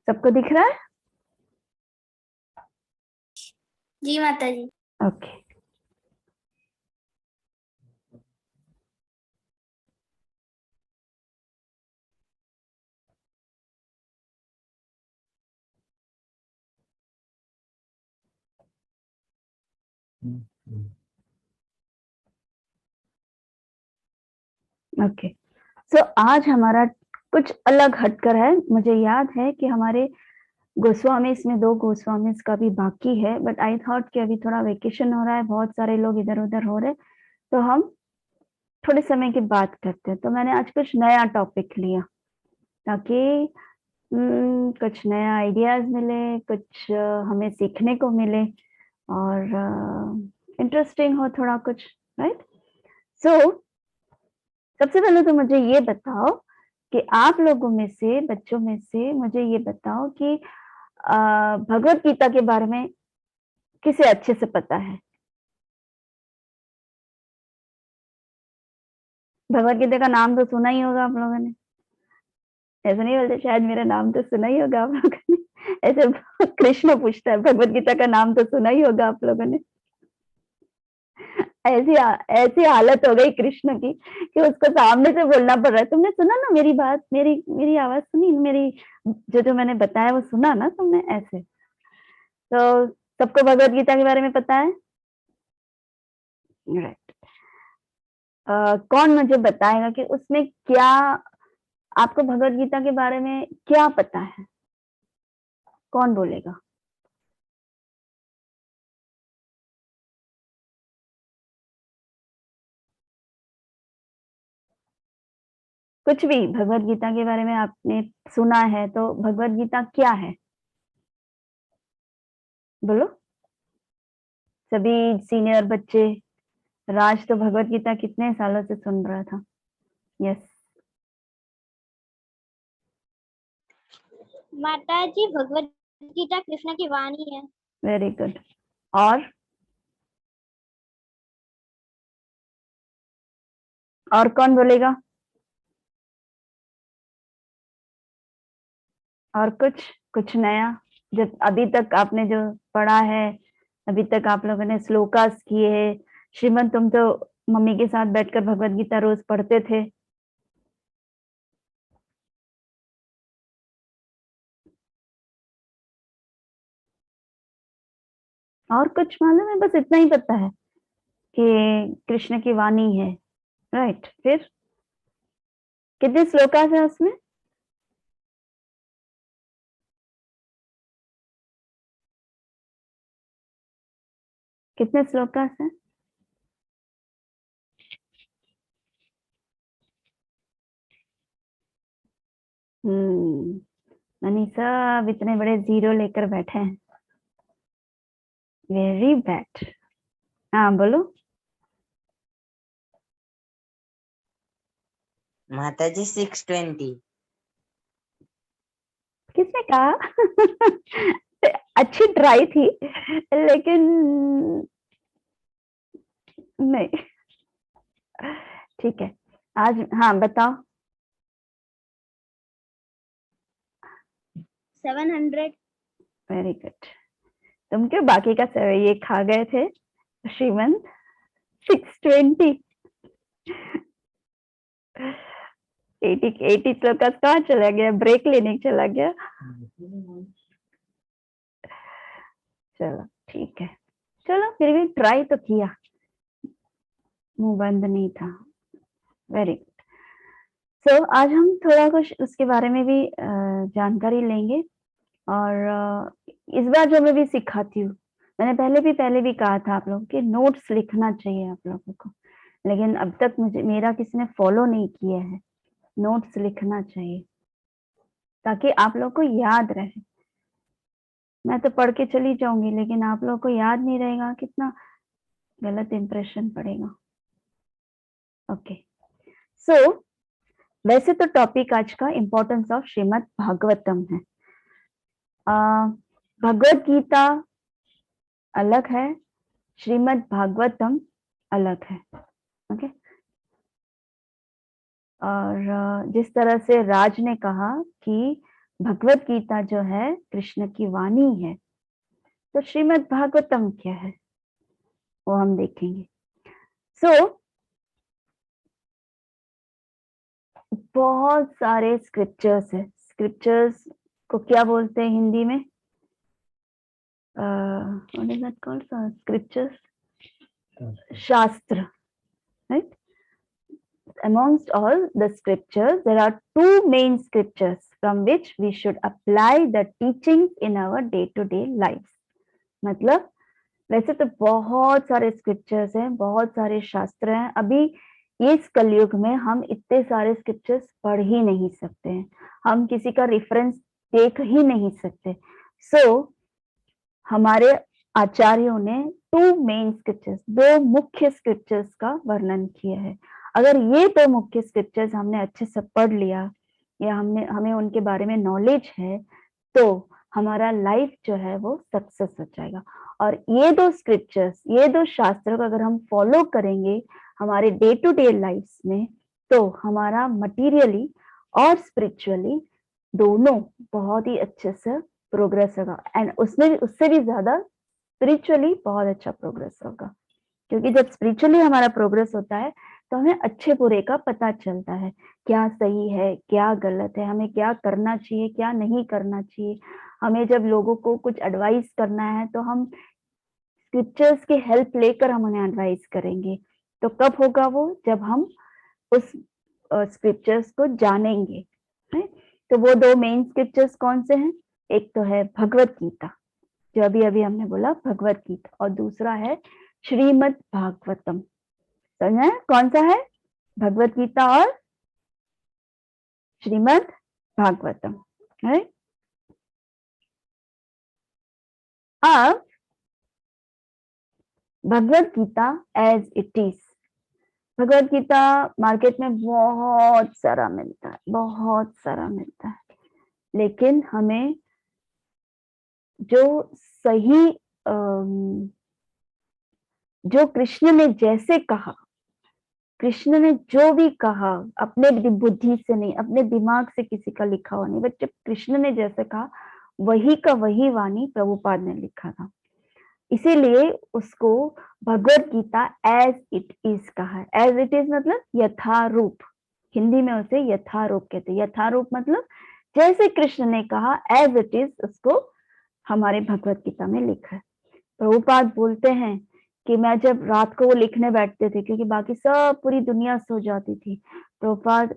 सबको दिख रहा है? जी माता जी। ओके। ओके, सो आज हमारा कुछ अलग हटकर है। मुझे याद है कि हमारे गोस्वामी में 2 गोस्वामी का भी बाकी है, बट आई थॉट कि अभी थोड़ा वेकेशन हो रहा है, बहुत सारे लोग इधर उधर हो रहे, तो हम थोड़े समय की बात करते हैं। तो मैंने आज कुछ नया टॉपिक लिया ताकि कुछ नया आइडियाज मिले, कुछ हमें सीखने को मिले और इंटरेस्टिंग हो थोड़ा कुछ, राइट? सो सबसे पहले तो मुझे ये बताओ कि आप लोगों में से, बच्चों में से, मुझे ये बताओ कि भगवत गीता के बारे में किसे अच्छे से पता है? भगवत गीता का नाम तो सुना ही होगा आप लोगों ने। ऐसा नहीं बोलते शायद मेरा नाम तो सुना ही होगा आप लोगों ने। ऐसे कृष्ण पूछता है, भगवत गीता का नाम तो सुना ही होगा आप लोगों ने। ऐसी हालत हो गई कृष्ण की कि उसको सामने से बोलना पड़ रहा है, तुमने सुना ना मेरी बात, मेरी मेरी आवाज सुनी, मेरी जो मैंने बताया वो सुना ना तुमने, ऐसे। तो सबको भगवत गीता के बारे में पता है, राइट? कौन मुझे बताएगा कि उसमें क्या, आपको भगवत गीता के बारे में क्या पता है? कौन बोलेगा? कुछ भी भगवत गीता के बारे में आपने सुना है तो भगवत गीता क्या है? बोलो सभी सीनियर बच्चे। राज तो भगवत गीता कितने सालों से सुन रहा था। यस माता जी, भगवत गीता कृष्ण की वाणी है। Very good. और कौन बोलेगा? और कुछ कुछ नया, जब अभी तक आपने जो पढ़ा है, अभी तक आप लोगों ने श्लोकास किए हैं। श्रीमन, तुम तो मम्मी के साथ बैठकर भगवत गीता रोज पढ़ते थे। और कुछ मालूम है? बस इतना ही पता है कि कृष्ण की वाणी है, राइट? फिर कितने श्लोकास है उसमें? कितने श्लोकास हैं? मनीषा, अब इतने बड़े जीरो लेकर बैठे हैं, वेरी बैड। हाँ बोलो। माता जी 620। किसने कहा? अच्छी ट्राई थी लेकिन नहीं। ठीक है, आज हाँ बताओ। 700। Very good. तुम क्यों बाकी का ये खा गए थे श्रीमंत? 620। 80 श्लोक कहाँ चला गया? ब्रेक लेने चला गया। चलो ठीक है, चलो फिर भी ट्राई तो किया, मुंह बंद नहीं था। Very good. सो आज हम थोड़ा कुछ उसके बारे में भी जानकारी लेंगे। और इस बार जो मैं भी सिखाती हूँ, मैंने पहले भी कहा था आप लोगों के नोट्स लिखना चाहिए आप लोगों को, लेकिन अब तक मुझे मेरा किसी ने फॉलो नहीं किया है। नोट्स लिखना चाहिए ताकि आप लोग को याद रहे। मैं तो पढ़ के चली जाऊंगी लेकिन आप लोग को याद नहीं रहेगा, कितना गलत इंप्रेशन पड़ेगा। ओके, सो वैसे तो टॉपिक आज का इम्पोर्टेंस ऑफ श्रीमद् भागवतम है। भगवत गीता अलग है, श्रीमद् भागवतम अलग है। ओके, और जिस तरह से राज ने कहा कि भगवत गीता जो है कृष्ण की वाणी है, तो श्रीमद् भागवतम क्या है वो हम देखेंगे। सो बहुत सारे स्क्रिप्चर्स है। स्क्रिप्चर्स को क्या बोलते हैं हिंदी में? What is that called? Scriptures, शास्त्र, right? Amongst all the scriptures, there are two main scriptures from which we should apply the teachings in our day-to-day lives. मतलब वैसे तो बहुत सारे स्क्रिप्चर्स हैं, बहुत सारे शास्त्र हैं। अभी इस कलयुग में हम इतने सारे स्क्रिप्चर्स पढ़ ही नहीं सकते हैं, हम किसी का रेफरेंस देख ही नहीं सकते। सो हमारे आचार्यों ने टू मेन स्क्रिप्चर्स, दो मुख्य स्क्रिप्चर्स का वर्णन किया है। अगर ये दो मुख्य स्क्रिप्चर्स हमने अच्छे से पढ़ लिया या हमें उनके बारे में नॉलेज है, तो हमारा लाइफ जो है वो सक्सेस हो जाएगा। और ये दो स्क्रिप्चर्स, ये दो शास्त्रों को अगर हम फॉलो करेंगे हमारे डे टू डे लाइफ में, तो हमारा मटीरियली और स्पिरिचुअली दोनों बहुत ही अच्छे से प्रोग्रेस होगा। एंड उसमें उससे भी ज्यादा स्पिरिचुअली बहुत अच्छा प्रोग्रेस होगा, क्योंकि जब स्पिरिचुअली हमारा प्रोग्रेस होता है तो हमें अच्छे बुरे का पता चलता है, क्या सही है क्या गलत है, हमें क्या करना चाहिए क्या नहीं करना चाहिए। हमें जब लोगों को कुछ एडवाइस करना है तो हम स्क्रिप्चर्स की हेल्प लेकर हम उन्हें एडवाइस करेंगे। तो कब होगा वो? जब हम उस स्क्रिप्चर्स को जानेंगे, है? तो वो दो मेन स्क्रिप्चर्स कौन से हैं? एक तो है भगवत गीता, जो अभी अभी हमने बोला भगवत गीता, और दूसरा है श्रीमद् भागवतम। समझ है कौन सा है? भगवत गीता और श्रीमद् भागवतम, है? अब Bhagavad Gita as it is, Bhagavad Gita market में बहुत सारा मिलता है, बहुत सारा मिलता है, लेकिन हमें जो सही जो कृष्ण ने जैसे कहा, कृष्ण ने जो भी कहा अपने बुद्धि से नहीं, अपने दिमाग से किसी का लिखा हुआ नहीं, बट जब कृष्ण ने जैसे कहा वही का वही वाणी प्रभुपाद ने लिखा था। इसीलिए उसको भगवत गीता एज इट इज कहा है। एज इट इज मतलब यथारूप, हिंदी में उसे यथारूप कहते हैं। यथारूप मतलब जैसे कृष्ण ने कहा एज इट इज, उसको हमारे भगवत गीता में लिखा है। प्रभुपाद बोलते हैं कि मैं जब रात को वो लिखने बैठते थे, क्योंकि बाकी सब पूरी दुनिया सो जाती थी, प्रभुपाद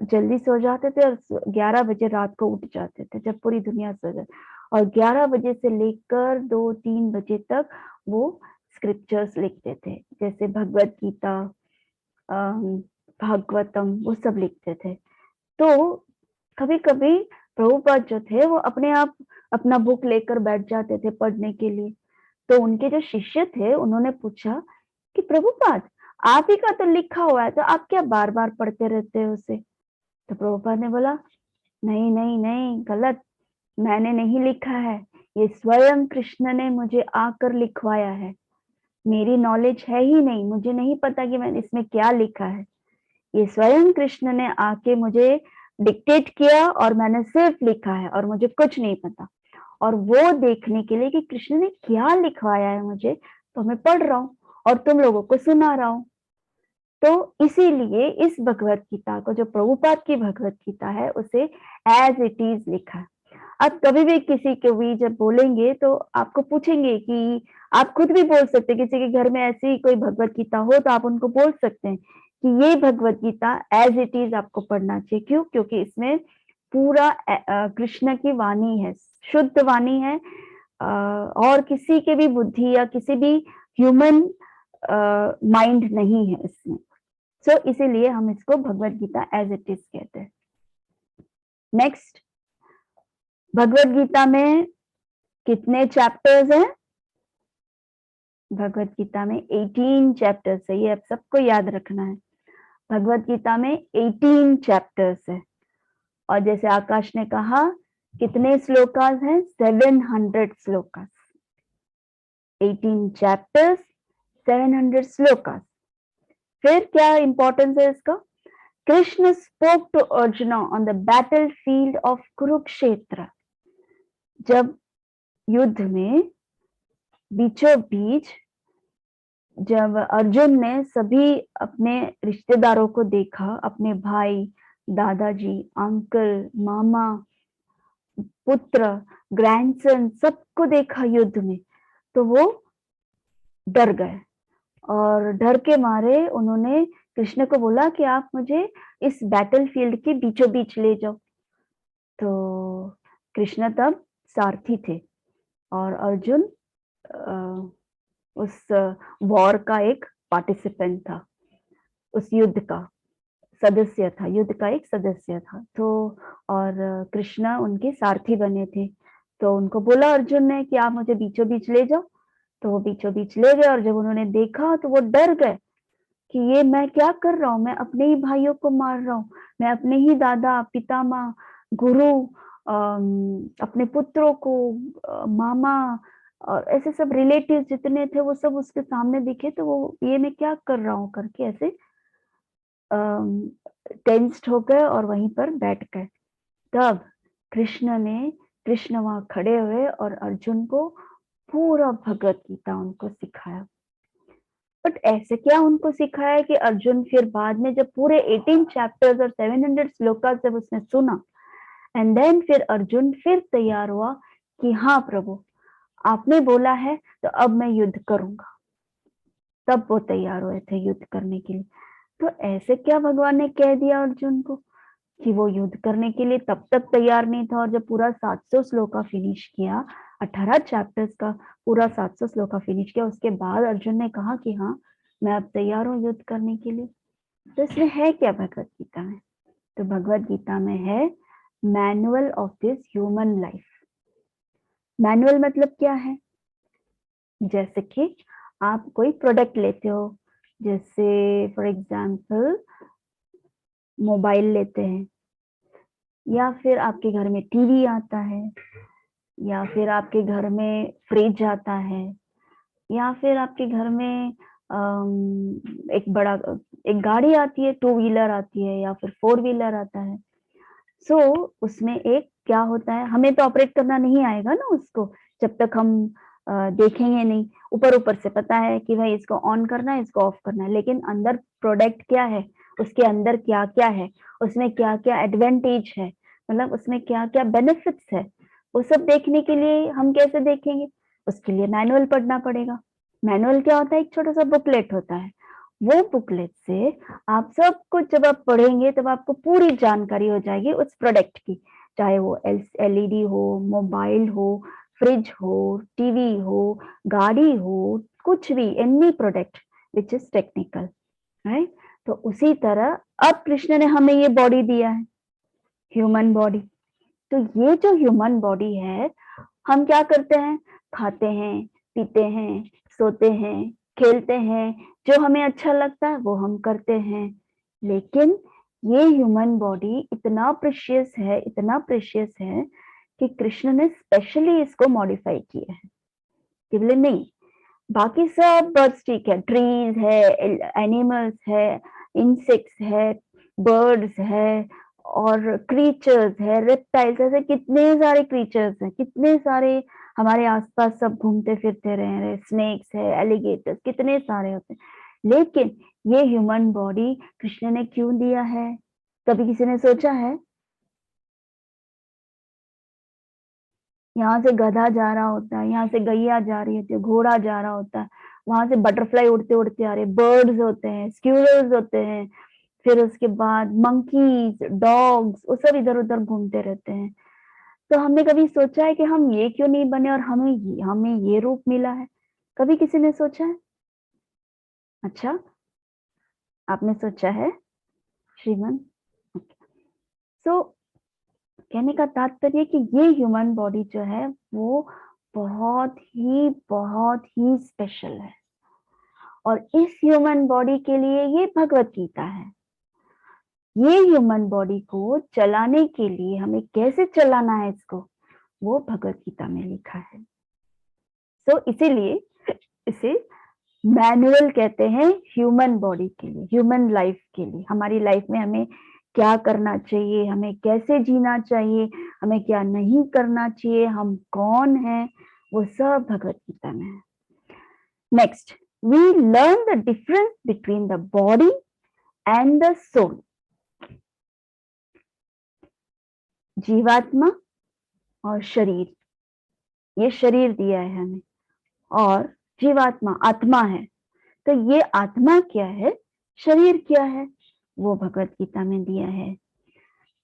जल्दी सो जाते थे और 11 बजे रात को उठ जाते थे जब पूरी दुनिया सो जाती, और 11 बजे से लेकर 2-3 बजे तक वो स्क्रिप्चर्स लिखते थे, जैसे भगवत गीता, भागवतम, वो सब लिखते थे। तो कभी कभी प्रभुपाद जो थे वो अपने आप अपना बुक लेकर बैठ जाते थे पढ़ने के लिए। तो उनके जो शिष्य थे उन्होंने पूछा कि प्रभुपाद आप ही का तो लिखा हुआ है, तो आप क्या बार बार पढ़ते रहते हो उसे? तो प्रभुपाद ने बोला नहीं नहीं नहीं, गलत, मैंने नहीं लिखा है, ये स्वयं कृष्ण ने मुझे आकर लिखवाया है। मेरी नॉलेज है ही नहीं, मुझे नहीं पता कि मैंने इसमें क्या लिखा है। ये स्वयं कृष्ण ने आके मुझे डिक्टेट किया और मैंने सिर्फ लिखा है और मुझे कुछ नहीं पता। और वो देखने के लिए कि कृष्ण ने क्या लिखवाया है मुझे, तो मैं पढ़ रहा हूँ और तुम लोगों को सुना रहा हूँ। तो इसीलिए इस भगवत गीता को, जो प्रभुपाद की भगवत गीता है, उसे एज इट इज लिखा है। अब कभी भी किसी को भी जब बोलेंगे तो आपको पूछेंगे कि आप खुद भी बोल सकते हैं, किसी के घर में ऐसी कोई भगवत गीता हो तो आप उनको बोल सकते हैं कि ये भगवत गीता एज इट इज आपको पढ़ना चाहिए। क्यों? क्योंकि इसमें पूरा कृष्ण की वाणी है, शुद्ध वाणी है, और किसी के भी बुद्धि या किसी भी ह्यूमन माइंड नहीं है इसमें। सो इसीलिए हम इसको भगवत गीता एज इट इज कहते हैं। नेक्स्ट, भगवत गीता में कितने चैप्टर्स हैं? भगवत गीता में 18 चैप्टर्स है, ये अब सबको याद रखना है। भगवत गीता में 18 चैप्टर्स है, और जैसे आकाश ने कहा कितने श्लोकास हैं? 700 श्लोकास। 18 चैप्टर्स, 700 श्लोकास। फिर क्या इंपॉर्टेंस है इसका? Krishna spoke to Arjuna on the battlefield of Kurukshetra. जब युद्ध में बीचों बीच जब अर्जुन ने सभी अपने रिश्तेदारों को देखा, अपने भाई, दादाजी, अंकल, मामा, पुत्र, ग्रैंडसन, सबको देखा युद्ध में, तो वो डर गए और डर के मारे उन्होंने कृष्ण को बोला कि आप मुझे इस बैटलफील्ड के बीचों बीच ले जाओ। तो कृष्ण तब सारथी थे और अर्जुन उस वॉर का एक पार्टिसिपेंट था, उस युद्ध का सदस्य था, युद्ध का एक सदस्य था। तो और कृष्णा उनके सारथी बने थे। तो उनको बोला अर्जुन ने कि आप मुझे बीचों बीच ले जाओ। तो वो बीचों बीच ले गए और जब उन्होंने देखा तो वो डर गए कि ये मैं क्या कर रहा हूँ, मैं अपने ही भाइयों को मार रहा हूँ, मैं अपने ही दादा, पितामह, गुरु, अपने पुत्रों को, मामा और ऐसे सब रिलेटिव जितने थे वो सब उसके सामने दिखे। तो वो ये मैं क्या कर रहा हूँ करके ऐसे टेंस्ड हो गए और वहीं पर बैठ गए। तब कृष्ण वहां खड़े हुए और अर्जुन को पूरा भगवत गीता उनको सिखाया। बट ऐसे क्या उनको सिखाया कि अर्जुन फिर बाद में जब पूरे 18 चैप्टर्स और 700 श्लोका जब उसने सुना एंड देन फिर अर्जुन फिर तैयार हुआ कि हाँ प्रभु आपने बोला है तो अब मैं युद्ध करूंगा। तब वो तैयार हुए थे युद्ध करने के लिए। तो ऐसे क्या भगवान ने कह दिया अर्जुन को कि वो युद्ध करने के लिए तब तक तैयार नहीं था और जब पूरा 700 श्लोका फिनिश किया, 18 चैप्टर्स का पूरा 700 श्लोका फिनिश किया, उसके बाद अर्जुन ने कहा कि हाँ मैं अब तैयार हूँ युद्ध करने के लिए। तो इसमें है क्या भगवत गीता में? तो भगवत गीता में है manual of this human life. Manual मतलब क्या है? जैसे कि आप कोई प्रोडक्ट लेते हो, जैसे फॉर एग्जाम्पल मोबाइल लेते हैं, या फिर आपके घर में टीवी आता है, या फिर आपके घर में फ्रिज आता है, या फिर आपके घर में एक गाड़ी आती है, 2 व्हीलर आती है या फिर 4 व्हीलर आता है। सो उसमें एक क्या होता है, हमें तो ऑपरेट करना नहीं आएगा ना उसको जब तक हम देखेंगे नहीं। ऊपर ऊपर से पता है कि भाई इसको ऑन करना है, इसको ऑफ करना है, लेकिन अंदर प्रोडक्ट क्या है, उसके अंदर क्या क्या है, उसमें क्या क्या एडवांटेज है, मतलब उसमें क्या क्या बेनिफिट्स है, वो सब देखने के लिए हम कैसे देखेंगे? उसके लिए मैनुअल पढ़ना पड़ेगा। मैनुअल क्या होता है? एक छोटा सा बुकलेट होता है। वो बुकलेट से आप सब कुछ जब आप पढ़ेंगे तब आपको पूरी जानकारी हो जाएगी उस प्रोडक्ट की, चाहे वो एलईडी हो, मोबाइल हो, फ्रिज हो, टीवी हो, गाड़ी हो, कुछ भी, any product which is technical, right? तो उसी तरह अब कृष्ण ने हमें ये बॉडी दिया है, ह्यूमन बॉडी। तो ये जो ह्यूमन बॉडी है, हम क्या करते हैं? खाते हैं, पीते हैं, सोते हैं, खेलते हैं, जो हमें अच्छा लगता है वो हम करते हैं। लेकिन ये ह्यूमन बॉडी इतना प्रेशियस है, इतना प्रेशियस है कि कृष्ण ने स्पेशली इसको मॉडिफाई किया है। केवल नहीं, बाकी सब बर्ड्स ठीक है, ट्रीज है, एनिमल्स है, इंसेक्ट्स है, बर्ड्स है और क्रीचर्स है, रेप्टाइल्स, ऐसे कितने सारे क्रीचर्स हैं, कितने सारे हमारे आसपास सब घूमते फिरते रह रहे, स्नेक्स है, एलिगेटर्स, कितने सारे होते हैं। लेकिन ये ह्यूमन बॉडी कृष्ण ने क्यों दिया है? कभी किसी ने सोचा है? यहाँ से गधा जा रहा होता है, यहाँ से गैया जा रही होती है, घोड़ा जा रहा होता है, वहां से बटरफ्लाई उड़ते उड़ते आ रहे, बर्ड्स होते हैं, स्क्यूरल्स होते हैं, फिर उसके बाद मंकीज, डॉग्स, वो सब इधर उधर घूमते रहते हैं। तो हमने कभी सोचा है कि हम ये क्यों नहीं बने और हमें ये रूप मिला है? कभी किसी ने सोचा है? अच्छा, आपने सोचा है श्रीमन? सो कहने का तात्पर्य कि ये ह्यूमन बॉडी जो है वो बहुत ही स्पेशल है और इस ह्यूमन बॉडी के लिए ये भगवत गीता है। ये ह्यूमन बॉडी को चलाने के लिए हमें कैसे चलाना है इसको, वो भगवत गीता में लिखा है। सो इसीलिए इसे मैनुअल कहते हैं ह्यूमन बॉडी के लिए, ह्यूमन लाइफ के लिए। हमारी लाइफ में हमें क्या करना चाहिए, हमें कैसे जीना चाहिए, हमें क्या नहीं करना चाहिए, हम कौन हैं, वो सब भगवत गीता में है। Next, we learn the difference between the body and the soul. जीवात्मा और शरीर, ये शरीर दिया है हमें, और जीवात्मा आत्मा है। तो ये आत्मा क्या है, शरीर क्या है, वो भगवत गीता में दिया है।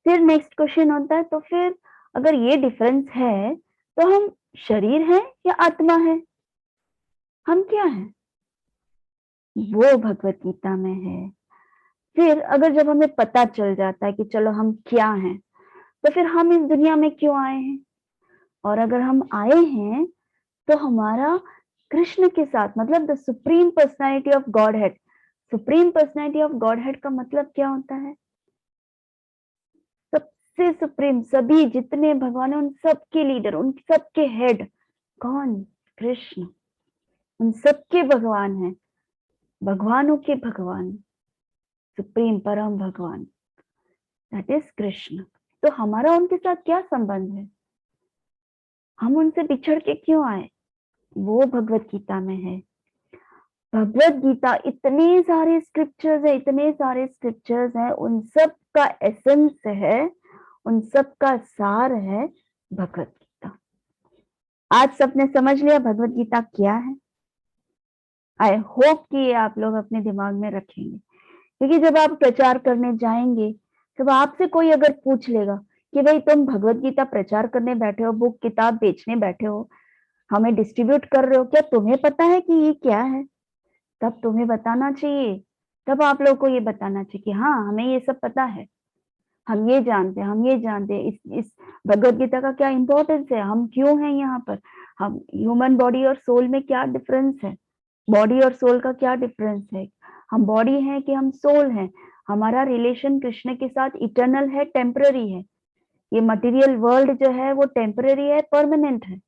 फिर नेक्स्ट क्वेश्चन होता है, तो फिर अगर ये डिफरेंस है तो हम शरीर हैं या आत्मा है, हम क्या हैं, वो भगवत गीता में है। फिर अगर जब हमें पता चल जाता है कि चलो हम क्या हैं, तो फिर हम इस दुनिया में क्यों आए हैं, और अगर हम आए हैं तो हमारा कृष्ण के साथ, मतलब the supreme personality of God head. Supreme personality of God head का मतलब क्या होता है, सबसे सुप्रीम, सभी जितने भगवान है उन सबके लीडर, उन सबके हेड कौन, कृष्ण। उन सबके भगवान है, भगवानों के भगवान, सुप्रीम परम भगवान, दैट इज कृष्ण। तो हमारा उनके साथ क्या संबंध है, हम उनसे बिछड़ के क्यों आए, वो भगवत गीता में है। भगवत गीता इतने सारे स्क्रिप्चर्स है, इतने सारे स्क्रिप्चर्स है, उन सब का एसेंस है, उन सब का सार है भगवत गीता। आज सबने समझ लिया भगवत गीता क्या है। आई होप कि ये आप लोग अपने दिमाग में रखेंगे, क्योंकि जब आप प्रचार करने जाएंगे, जब आपसे कोई अगर पूछ लेगा कि भाई तुम भगवत गीता प्रचार करने बैठे हो, बुक किताब बेचने बैठे हो, हमें डिस्ट्रीब्यूट कर रहे हो, क्या तुम्हें पता है कि ये क्या है, तब तुम्हें बताना चाहिए, तब आप लोग को ये बताना चाहिए कि हाँ हमें ये सब पता है, हम ये जानते हैं, हम ये जानते हैं, इस भगवत गीता का क्या इंपॉर्टेंस है, हम क्यों हैं यहाँ पर, हम ह्यूमन बॉडी और सोल में क्या डिफरेंस है, बॉडी और सोल का क्या डिफरेंस है, हम बॉडी हैं कि हम सोल हैं, हमारा रिलेशन कृष्ण के साथ इटर्नल है, टेम्पररी है, ये मटेरियल वर्ल्ड जो है वो टेम्पररी है, परमानेंट है,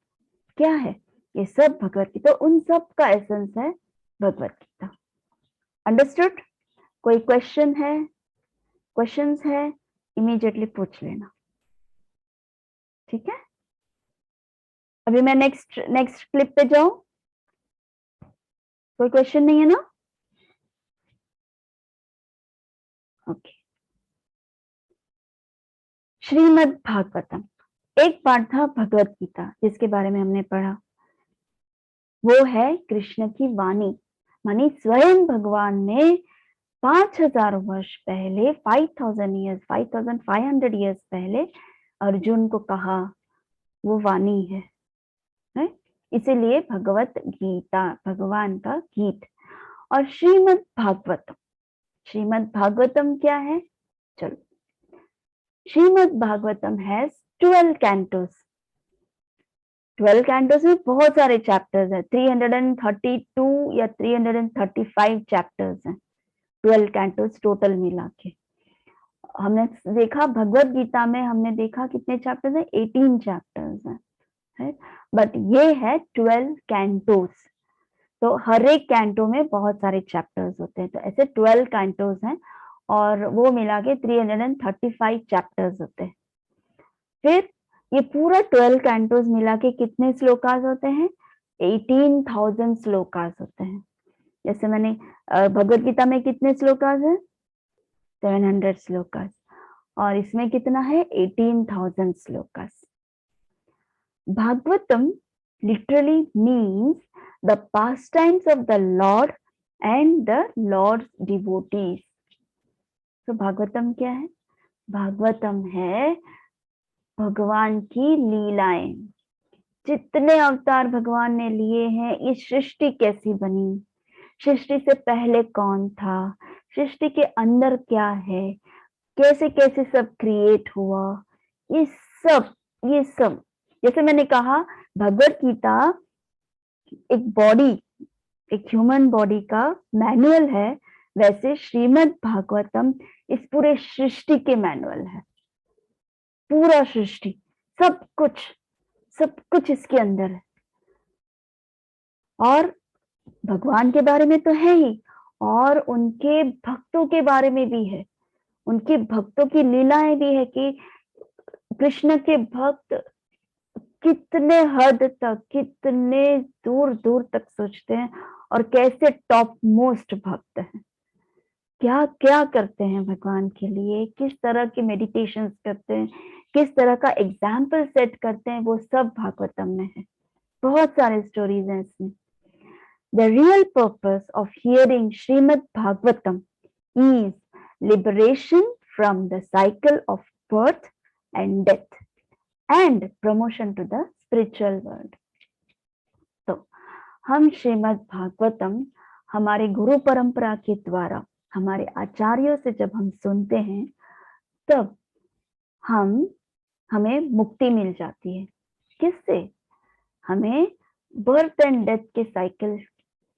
क्या है, ये सब भगवत गीता, उन सब का एसेंस है भगवत गीता। अंडरस्टूड? कोई क्वेश्चन है, क्वेश्चंस है, इमीडिएटली पूछ लेना, ठीक है। अभी मैं नेक्स्ट क्लिप पे जाऊं, कोई क्वेश्चन नहीं है ना? ओके। श्रीमद् भागवतम, एक पार्ट था भगवत गीता जिसके बारे में हमने पढ़ा, वो है कृष्ण की वाणी, मानी स्वयं भगवान ने 5000 वर्ष पहले, 5500 ईयर्स पहले अर्जुन को कहा, वो वाणी है, इसीलिए भगवत गीता भगवान का गीत। और श्रीमद् भागवतम, श्रीमद् भागवतम क्या है, चलो, Shrimad Bhagavatam has 12 Cantos. 12 Cantos में बहुत सारे चैप्टर्स हैं, 332 या 335 चैप्टर्स हैं, 12 कैंटोस टोटल मिला के। हमने देखा भगवत गीता में, हमने देखा कितने चैप्टर्स हैं, 18 चैप्टर्स हैं, बट ये है 12 कैंटोस। तो हर एक कैंटो में बहुत सारे चैप्टर्स होते हैं, तो ऐसे 12 कैंटोस हैं, और वो मिला के 335 चैप्टर्स होते हैं। फिर ये पूरा 12 कैंटोस मिला के कितने श्लोकास होते हैं, 18,000 श्लोकास होते हैं। जैसे मैंने भगवत गीता में कितने श्लोकास है, 700 श्लोकास, और इसमें कितना है, 18,000 shlokas. Bhagavatam literally means the pastimes of the Lord and the Lord's devotees. तो भागवतम क्या है, भागवतम है भगवान की लीलाएं, जितने अवतार भगवान ने लिए हैं, इस सृष्टि कैसी बनी, सृष्टि से पहले कौन था, सृष्टि के अंदर क्या है, कैसे कैसे सब क्रिएट हुआ, ये सब जैसे मैंने कहा भगवत गीता एक बॉडी, एक ह्यूमन बॉडी का मैनुअल है, वैसे श्रीमद् भागवतम इस पूरे सृष्टि के मैनुअल है, पूरा सृष्टि, सब कुछ इसके अंदर है। और भगवान के बारे में तो है ही, और उनके भक्तों के बारे में भी है, उनके भक्तों की लीलाएं भी है कि कृष्ण के भक्त कितने हद तक, कितने दूर दूर तक सोचते हैं और कैसे टॉप मोस्ट भक्त हैं, क्या क्या करते हैं भगवान के लिए, किस तरह के मेडिटेशंस करते हैं, किस तरह का एग्जाम्पल सेट करते हैं, वो सब भागवतम में है। बहुत सारे स्टोरीज हैं इसमें। The real purpose of hearing Srimad Bhagavatam is liberation from the cycle of birth and death and promotion to the spiritual world. तो हम श्रीमद् भागवतम हमारे गुरु परंपरा के द्वारा, हमारे आचार्यों से जब हम सुनते हैं, तब हमें मुक्ति मिल जाती है। किससे? हमें बर्थ एंड डेथ के साइकिल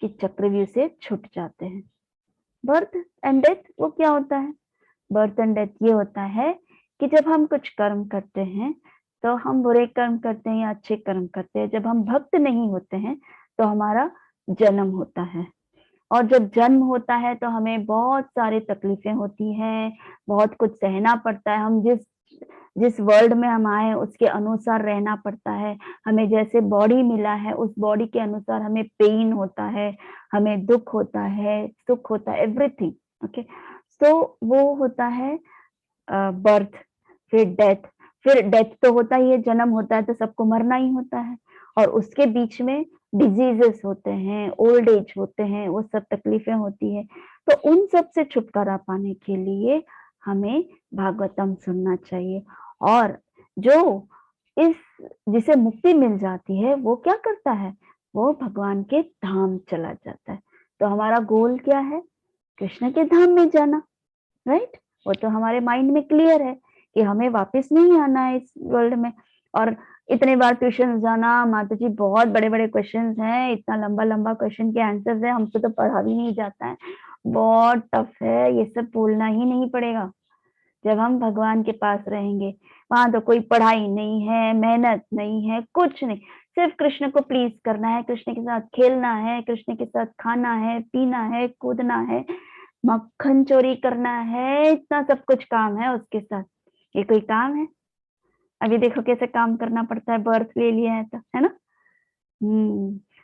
के चक्रव्यूह से छूट जाते हैं। बर्थ एंड डेथ वो क्या होता है? बर्थ एंड डेथ ये होता है कि जब हम कुछ कर्म करते हैं तो हम बुरे कर्म करते हैं या अच्छे कर्म करते हैं, जब हम भक्त नहीं होते हैं तो हमारा जन्म होता है, और जब जन्म होता है तो हमें बहुत सारी तकलीफें होती हैं, बहुत कुछ सहना पड़ता है, हम जिस वर्ल्ड में हम आए उसके अनुसार रहना पड़ता है, हमें जैसे बॉडी मिला है उस बॉडी के अनुसार हमें पेन होता है, हमें दुख होता है, सुख होता है, एवरीथिंग। ओके, तो वो होता है बर्थ, फिर डेथ तो होता ही है, जन्म होता है तो सबको मरना ही होता है, और उसके बीच में डिजीजेस होते हैं, ओल्ड एज होते हैं, वो सब तकलीफें होती है। तो उन सब से छुटकारा पाने के लिए हमें भागवतम सुनना चाहिए। और जो जिसे मुक्ति मिल जाती है वो क्या करता है? वो भगवान के धाम चला जाता है। तो हमारा गोल क्या है? कृष्ण के धाम में जाना, राइट? वो तो हमारे माइंड में क्लियर है कि हमें वापस नहीं आना है इस वर्ल्ड में। और इतने बार ट्यूशन जाना, माता जी बहुत बड़े बड़े क्वेश्चंस हैं, इतना लंबा लंबा क्वेश्चन के आंसर्स है, हमसे तो पढ़ा भी नहीं जाता है, बहुत टफ है, ये सब बोलना ही नहीं पड़ेगा। जब हम भगवान के पास रहेंगे, वहां तो कोई पढ़ाई नहीं है, मेहनत नहीं है, कुछ नहीं, सिर्फ कृष्ण को प्लीज करना है, कृष्ण के साथ खेलना है, कृष्ण के साथ खाना है, पीना है, कूदना है, मक्खन चोरी करना है, इतना सब कुछ काम है उसके साथ। ये कोई काम है? अभी देखो कैसे काम करना पड़ता है, बर्थ ले लिया है तो, है ना?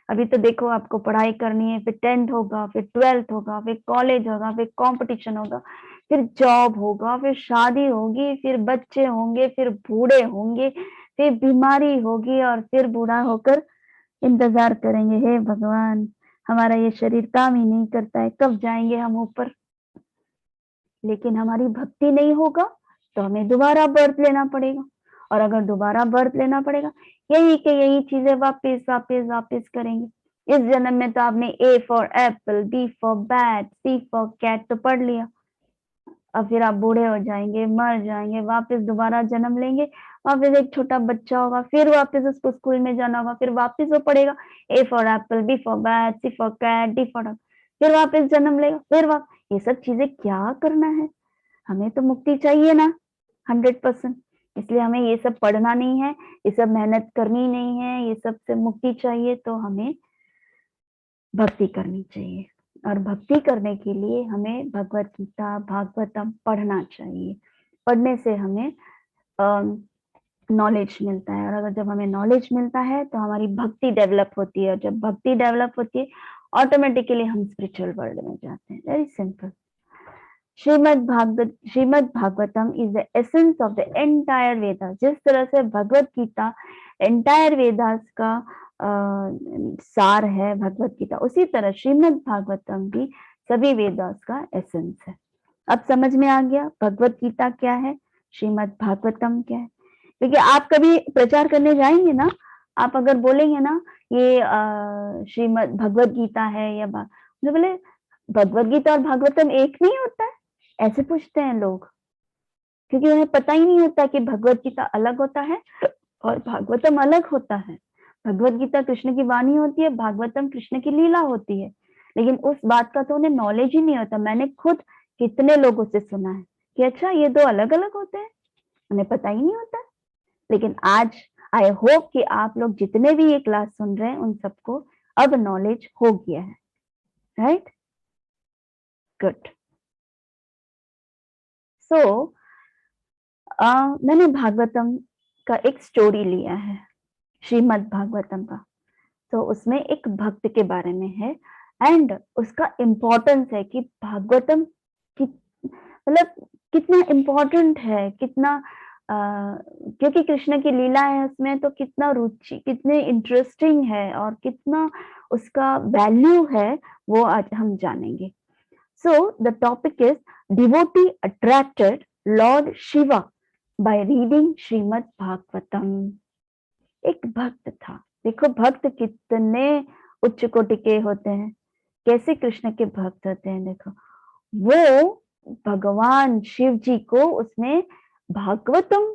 अभी तो देखो आपको पढ़ाई करनी है, फिर 10th होगा, फिर 12th होगा, फिर कॉलेज होगा, फिर कंपटीशन होगा, फिर जॉब होगा, फिर शादी होगी, फिर बच्चे होंगे, फिर बूढ़े होंगे, फिर बीमारी होगी, और फिर बूढ़ा होकर इंतजार करेंगे, हे भगवान हमारा ये शरीर काम ही नहीं करता है, कब जाएंगे हम ऊपर। लेकिन हमारी भक्ति नहीं होगा तो हमें दोबारा बर्थ लेना पड़ेगा, और अगर दोबारा बर्थ लेना पड़ेगा, यही के यही चीजें वापस वापस वापस करेंगे। इस जन्म में तो आपने A for apple, B for bat, C for cat तो पढ़ लिया, अब फिर आप बूढ़े हो जाएंगे, मर जाएंगे, वापस दोबारा जन्म लेंगे, वापस एक छोटा बच्चा होगा, फिर वापस उसको स्कूल में जाना होगा, फिर वापस वो पढ़ेगा A for apple, B for bat, C for cat, D for, फिर वापस जन्म लेगा, फिर वापस। ये सब चीजें क्या करना है? हमें तो मुक्ति चाहिए ना 100%, इसलिए हमें ये सब पढ़ना नहीं है, ये सब मेहनत करनी नहीं है, ये सब से मुक्ति चाहिए तो हमें भक्ति करनी चाहिए। और भक्ति करने के लिए हमें भगवत गीता, भागवतम पढ़ना चाहिए। पढ़ने से हमें नॉलेज मिलता है, और अगर जब हमें नॉलेज मिलता है तो हमारी भक्ति डेवलप होती है, और जब भक्ति डेवलप होती है ऑटोमेटिकली हम स्पिरिचुअल वर्ल्ड में जाते हैं। Very simple. Shrimad Bhagavatam is the essence of the entire Vedas. जिस तरह से भगवत गीता एंटायर वेदास का सार है भगवत गीता, उसी तरह श्रीमद् भागवतम भी सभी वेदास का एसेंस है। अब समझ में आ गया भगवत गीता क्या है, श्रीमद् भागवतम क्या है। क्योंकि आप कभी प्रचार करने जाएंगे ना, आप अगर बोलेंगे ना ये श्रीमद् भगवत गीता है या बोले भगवत गीता और भागवतम एक नहीं होता है, ऐसे पूछते हैं लोग, क्योंकि उन्हें पता ही नहीं होता कि भगवत गीता अलग होता है और भागवतम अलग होता है। भगवत गीता कृष्ण की वाणी होती है, भागवतम कृष्ण की लीला होती है, लेकिन उस बात का तो उन्हें नॉलेज ही नहीं होता। मैंने खुद कितने लोगों से सुना है कि अच्छा ये दो अलग अलग होते हैं, उन्हें पता ही नहीं होता। लेकिन आज आई होप कि आप लोग जितने भी ये क्लास सुन रहे हैं उन सबको अब नॉलेज हो गया है। right? Good. So मैंने भागवतम का एक स्टोरी लिया है, श्रीमद् भागवतम का। तो उसमें एक भक्त के बारे में है एंड उसका इम्पोर्टेंस है कि भागवतम मतलब कितना इम्पोर्टेंट है, कितना क्योंकि कृष्ण की लीला है उसमें, तो कितना रुचि, कितने इंटरेस्टिंग है और कितना उसका वैल्यू है, वो आज हम जानेंगे। So the topic is devotee attracted Lord Shiva by reading Shrimad Bhagavatam. एक भक्त था, देखो भक्त कितने उच्च कोटि के होते हैं, कैसे कृष्ण के भक्त होते हैं। देखो वो भगवान शिव जी को उसने भागवतम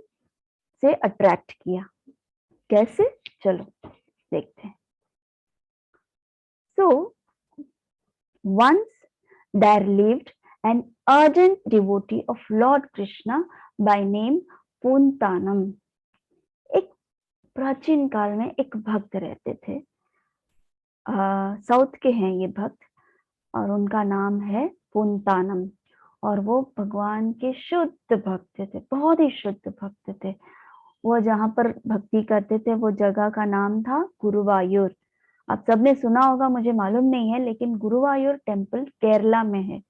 से अट्रैक्ट किया, कैसे, चलो देखते हैं। So once there lived an ardent devotee of Lord Krishna by name Poonthanam. एक प्राचीन काल में एक भक्त रहते थे, साउथ के हैं ये भक्त, और उनका नाम है पूंतानम। और वो भगवान के शुद्ध भक्त थे, बहुत ही शुद्ध भक्त थे। वो जहाँ पर भक्ति करते थे वो जगह का नाम था गुरुवायूर। आप सबने सुना होगा, मुझे मालूम नहीं है, लेकिन गुरुवायूर टेम्पल केरला में है।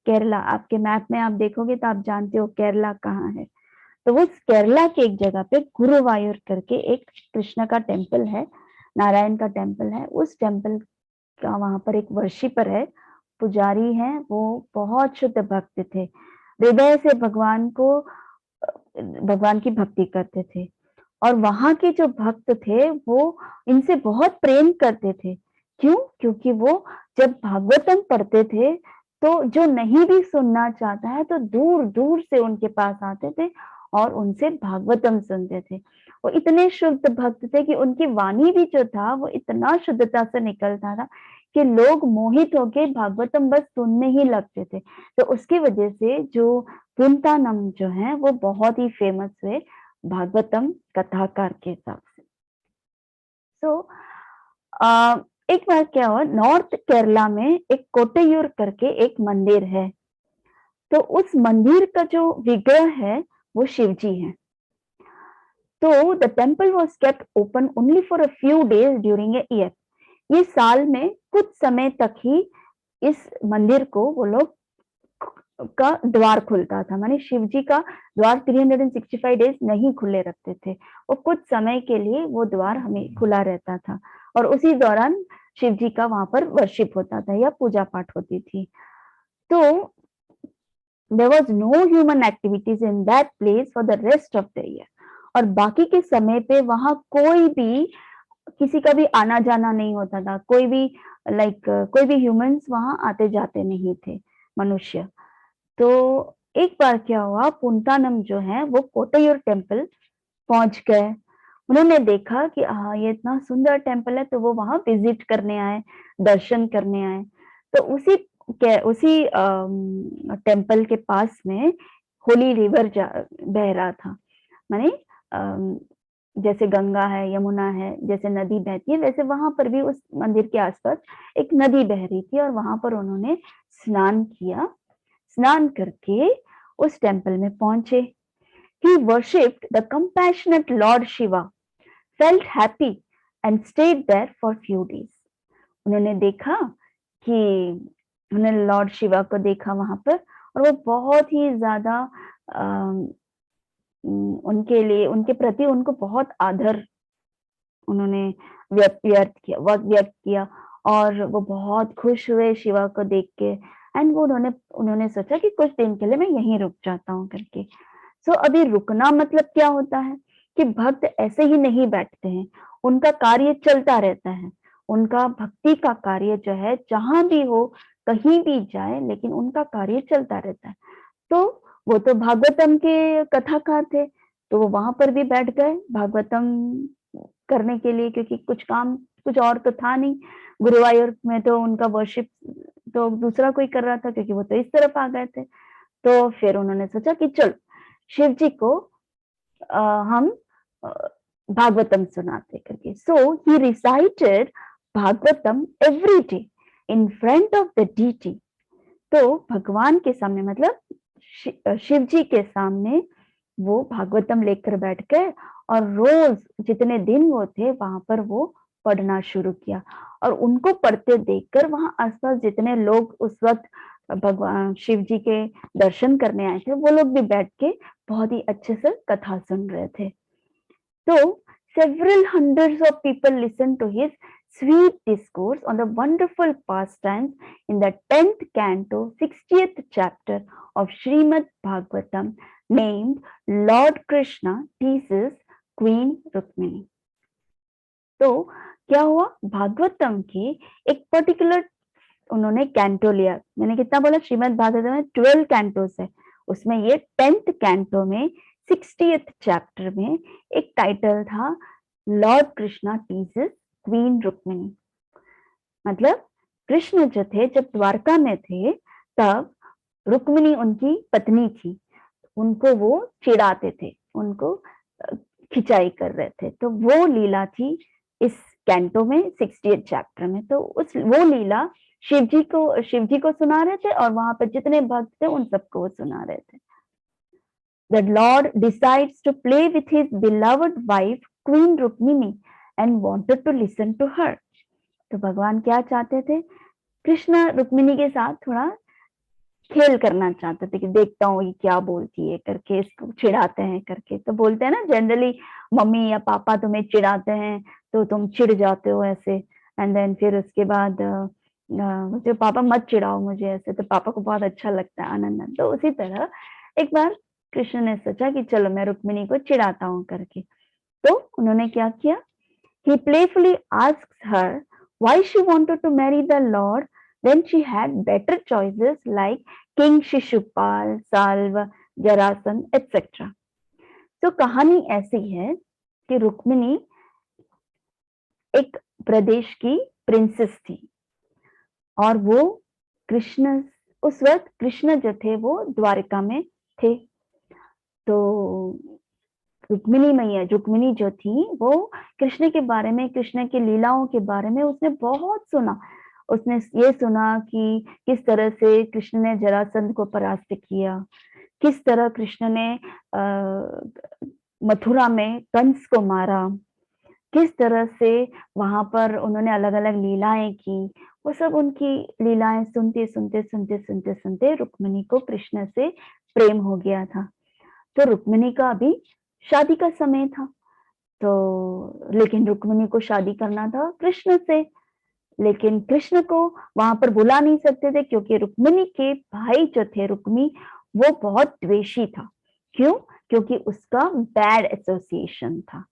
केरला, आपके मैप में आप देखोगे तो आप जानते हो केरला कहाँ है। तो वो केरला के एक जगह पे गुरुवायूर करके एक कृष्ण का टेम्पल है, नारायण का टेम्पल है। उस टेम्पल का वहां पर एक वर्शिपर है, पुजारी है, वो बहुत शुद्ध भक्त थे, हृदय से भगवान की भक्ति करते थे। और वहां के जो भक्त थे वो इनसे बहुत प्रेम करते थे। क्यों? क्योंकि वो जब भागवतम पढ़ते थे तो जो नहीं भी सुनना चाहता है तो दूर दूर से उनके पास आते थे और उनसे भागवतम सुनते थे। वो इतने शुद्ध भक्त थे कि उनकी वाणी भी जो था वो इतना शुद्धता से निकलता था कि लोग मोहित होके भागवतम बस सुनने ही लगते थे। तो उसकी वजह से जो पूंतानम जो है वो बहुत ही फेमस हुए भागवतम कथाकार के हिसाब से। सो एक बार क्या हुआ, नॉर्थ केरला में एक कोट्टयूर करके एक मंदिर है। तो उस मंदिर का जो विग्रह है वो शिवजी है। तो the temple was kept open only for a few days during a year. ये साल में कुछ समय तक ही इस मंदिर को वो लोग का द्वार खुलता था, माने शिव जी का द्वार 365 डेज नहीं खुले रखते थे, वो कुछ समय के लिए वो द्वार हमें खुला रहता था और उसी दौरान शिव जी का वहां पर वर्शिप होता था या पूजा पाठ होती थी। तो there was no human activities in that place for the rest of the year। और बाकी के समय पे वहां कोई भी, किसी का भी आना जाना नहीं होता था, कोई भी कोई भी ह्यूमंस वहां आते जाते नहीं थे, मनुष्य। तो एक बार क्या हुआ, पूंतानम जो है वो कोट्टयूर टेम्पल पहुंच गए। उन्होंने देखा कि हाँ ये इतना सुंदर टेम्पल है, तो वो वहां विजिट करने आए, दर्शन करने आए। तो उसी टेम्पल के पास में होली रिवर बह रहा था, माने जैसे गंगा है, यमुना है, जैसे नदी बहती है, वैसे वहां पर भी उस मंदिर के आसपास एक नदी बह रही थी और वहां पर उन्होंने स्नान किया। स्नान करके उस टेम्पल में पहुंचे। He worshipped the compassionate Lord Shiva, felt happy and stayed there for few days। उन्होंने देखा कि उन्होंने लॉर्ड शिवा को देखा वहां पर, और वो बहुत ही ज्यादा उनके लिए, उनके प्रति उनको बहुत आदर उन्होंने व्यक्त किया और वो बहुत खुश हुए शिवा को देख के। एंड वो उन्होंने सोचा कि कुछ दिन के लिए मैं यहीं रुक जाता हूँ करके। सो अभी रुकना मतलब क्या होता है कि भक्त ऐसे ही नहीं बैठते हैं, उनका कार्य चलता रहता है। उनका भक्ति का कार्य जो है जहां भी हो, कहीं भी जाए, लेकिन उनका कार्य चलता रहता है। तो वो तो भागवतम के कथाकार थे, तो वो वहां पर भी बैठ गए भागवतम करने के लिए, क्योंकि कुछ और तो था नहीं। गुरुवायूर में तो उनका वर्शिप तो दूसरा कोई कर रहा था, क्योंकि वो तो इस तरफ आ गए थे। तो फिर उन्होंने सोचा कि चलो शिव जी को हम भागवतम सुनाते करके। So he recited Bhagavatam every day in front of the deity. तो भगवान के सामने मतलब शिव जी के सामने वो भागवतम लेकर बैठ गए और रोज जितने दिन वो थे वहां पर वो पढ़ना शुरू किया। और उनको पढ़ते देखकर वहां आसपास जितने लोग उस वक्त भगवान शिव जी के दर्शन करने आए थे वो लोग भी बैठ के बहुत ही अच्छे से कथा सुन रहे थे। तो several hundreds of people listened to his sweet discourse on the wonderful pastimes in the 10th canto, 60th chapter of Srimad Bhagavatam, named Lord Krishna teases Queen Rukmini. तो क्या हुआ, भागवतम के एक पर्टिकुलर उन्होंने कैंटो लिया। मैंने कितना बोला, श्रीमद् भागवतम में 12 कैंटोस है, उसमें ये 10th कैंटो में 60th चैप्टर में एक टाइटल था Lord Krishna teases queen Rukmini. मतलब कृष्ण जो थे जब द्वारका में थे तब रुक्मिणी उनकी पत्नी थी, उनको वो चिढ़ाते थे, उनको खिंचाई कर रहे थे। तो वो लीला थी इस कैंटो में 60th चैप्टर में। तो वो लीला शिव जी को सुना रहे थे और वहां पर जितने भक्त थे उन सबको वो सुना रहे थे। The Lord decides to play with his beloved wife Queen Rukmini and wanted to listen to her. तो भगवान क्या चाहते थे, कृष्ण रुक्मिणी के साथ थोड़ा खेल करना चाहते थे कि देखता हूँ ये क्या बोलती है करके, इसको चिढ़ाते हैं करके। तो बोलते हैं ना जनरली मम्मी या पापा तुम्हें चिढ़ाते हैं तो तुम चिढ़ जाते हो ऐसे, एंड देन फिर उसके बाद मुझे पापा मत चिढ़ाओ मुझे ऐसे, तो पापा को बहुत अच्छा लगता है, आनंद। तो उसी तरह एक बार कृष्ण ने सोचा कि चलो मैं रुक्मिणी को चिढ़ाता हूँ करके। तो उन्होंने क्या किया, he playfully asks her why she wanted to marry the Lord when she had better choices like King Shishupal, Salva, Jarasandh, etc. तो कहानी ऐसी है कि रुक्मिणी एक प्रदेश की प्रिंसेस थी और वो कृष्ण, उस वक्त कृष्ण जो थे वो द्वारका में थे। तो रुक्मिणी जो थी वो कृष्ण के बारे में, कृष्ण की लीलाओं के बारे में उसने बहुत सुना। उसने ये सुना कि किस तरह से कृष्ण ने जरासंध को परास्त किया, किस तरह कृष्ण ने मथुरा में कंस को मारा, किस तरह से वहां पर उन्होंने अलग अलग लीलाएं की। वो सब उनकी लीलाएं सुनते सुनते सुनते सुनते सुनते रुक्मिणी को कृष्ण से प्रेम हो गया था। तो रुक्मिणी का अभी शादी का समय था, तो लेकिन रुक्मिणी को शादी करना था कृष्ण से, लेकिन कृष्ण को वहां पर बुला नहीं सकते थे क्योंकि रुक्मिणी के भाई जो थे रुक्मी, वो बहुत द्वेषी था। क्यों? क्योंकि उसका बैड एसोसिएशन था।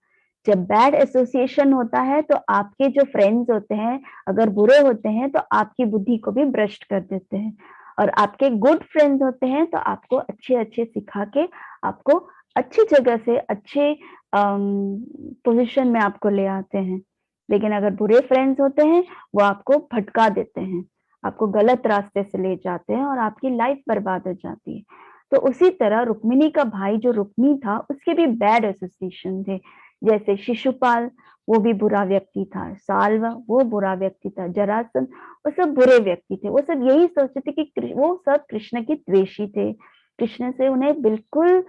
जब बैड एसोसिएशन होता है तो आपके जो फ्रेंड्स होते हैं अगर बुरे होते हैं तो आपकी बुद्धि को भी भ्रष्ट कर देते हैं, और आपके गुड फ्रेंड्स होते हैं तो आपको अच्छे अच्छे सिखा के आपको अच्छी जगह से अच्छे पोजीशन में आपको ले आते हैं। लेकिन अगर बुरे फ्रेंड्स होते हैं वो आपको भटका देते हैं, आपको गलत रास्ते से ले जाते हैं और आपकी लाइफ बर्बाद हो जाती है। तो उसी तरह रुक्मिणी का भाई जो रुक्मी था उसके भी बैड एसोसिएशन थे, जैसे शिशुपाल वो भी बुरा व्यक्ति था, साल्व वो बुरा व्यक्ति था, जरासंध वो सब बुरे व्यक्ति थे। वो सब यही सोचते थे कि वो सब कृष्ण के द्वेषी थे, कृष्ण से उन्हें बिल्कुल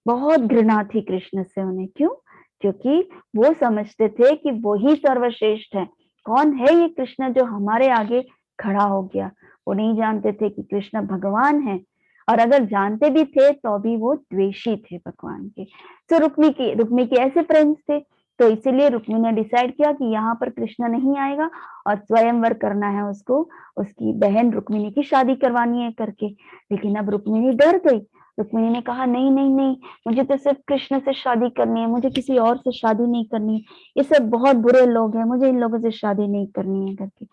बहुत घृणा थी कृष्ण से उन्हें। क्यों? क्योंकि वो समझते थे कि वो ही सर्वश्रेष्ठ है। कौन है ये कृष्ण जो हमारे आगे खड़ा हो गया? वो नहीं जानते थे कि कृष्ण भगवान है, और अगर जानते भी थे तो भी वो द्वेषी थे भगवान के। तो रुक्मी के ऐसे फ्रेंड्स थे, तो इसीलिए रुक्मी ने डिसाइड किया कि यहाँ पर कृष्ण नहीं आएगा और स्वयंवर करना है उसको, उसकी बहन रुक्मिणी की शादी करवानी है करके। लेकिन अब रुक्मिणी डर गई। रुक्मिणी ने कहा नहीं नहीं नहीं, मुझे तो सिर्फ कृष्ण से शादी करनी है, मुझे किसी और से शादी नहीं करनी, ये सब बहुत बुरे लोग हैं, मुझे इन लोगों से शादी नहीं करनी है करके।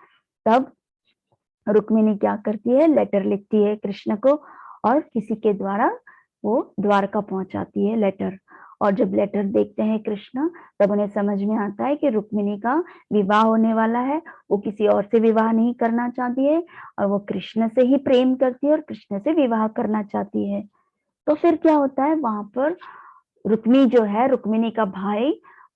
तब रुक्मिणी क्या करती है, लेटर लिखती है कृष्ण को और किसी के द्वारा वो द्वारका पहुंचाती है लेटर। और जब लेटर देखते हैं कृष्ण तब उन्हें समझ में आता है कि रुक्मिणी का विवाह होने वाला है, वो किसी और से विवाह नहीं करना चाहती है और वो कृष्ण से ही प्रेम करती है और कृष्ण से विवाह करना चाहती है। तो फिर क्या होता है, वहां पर रुक्मी जो है, रुक्मिणी का भाई,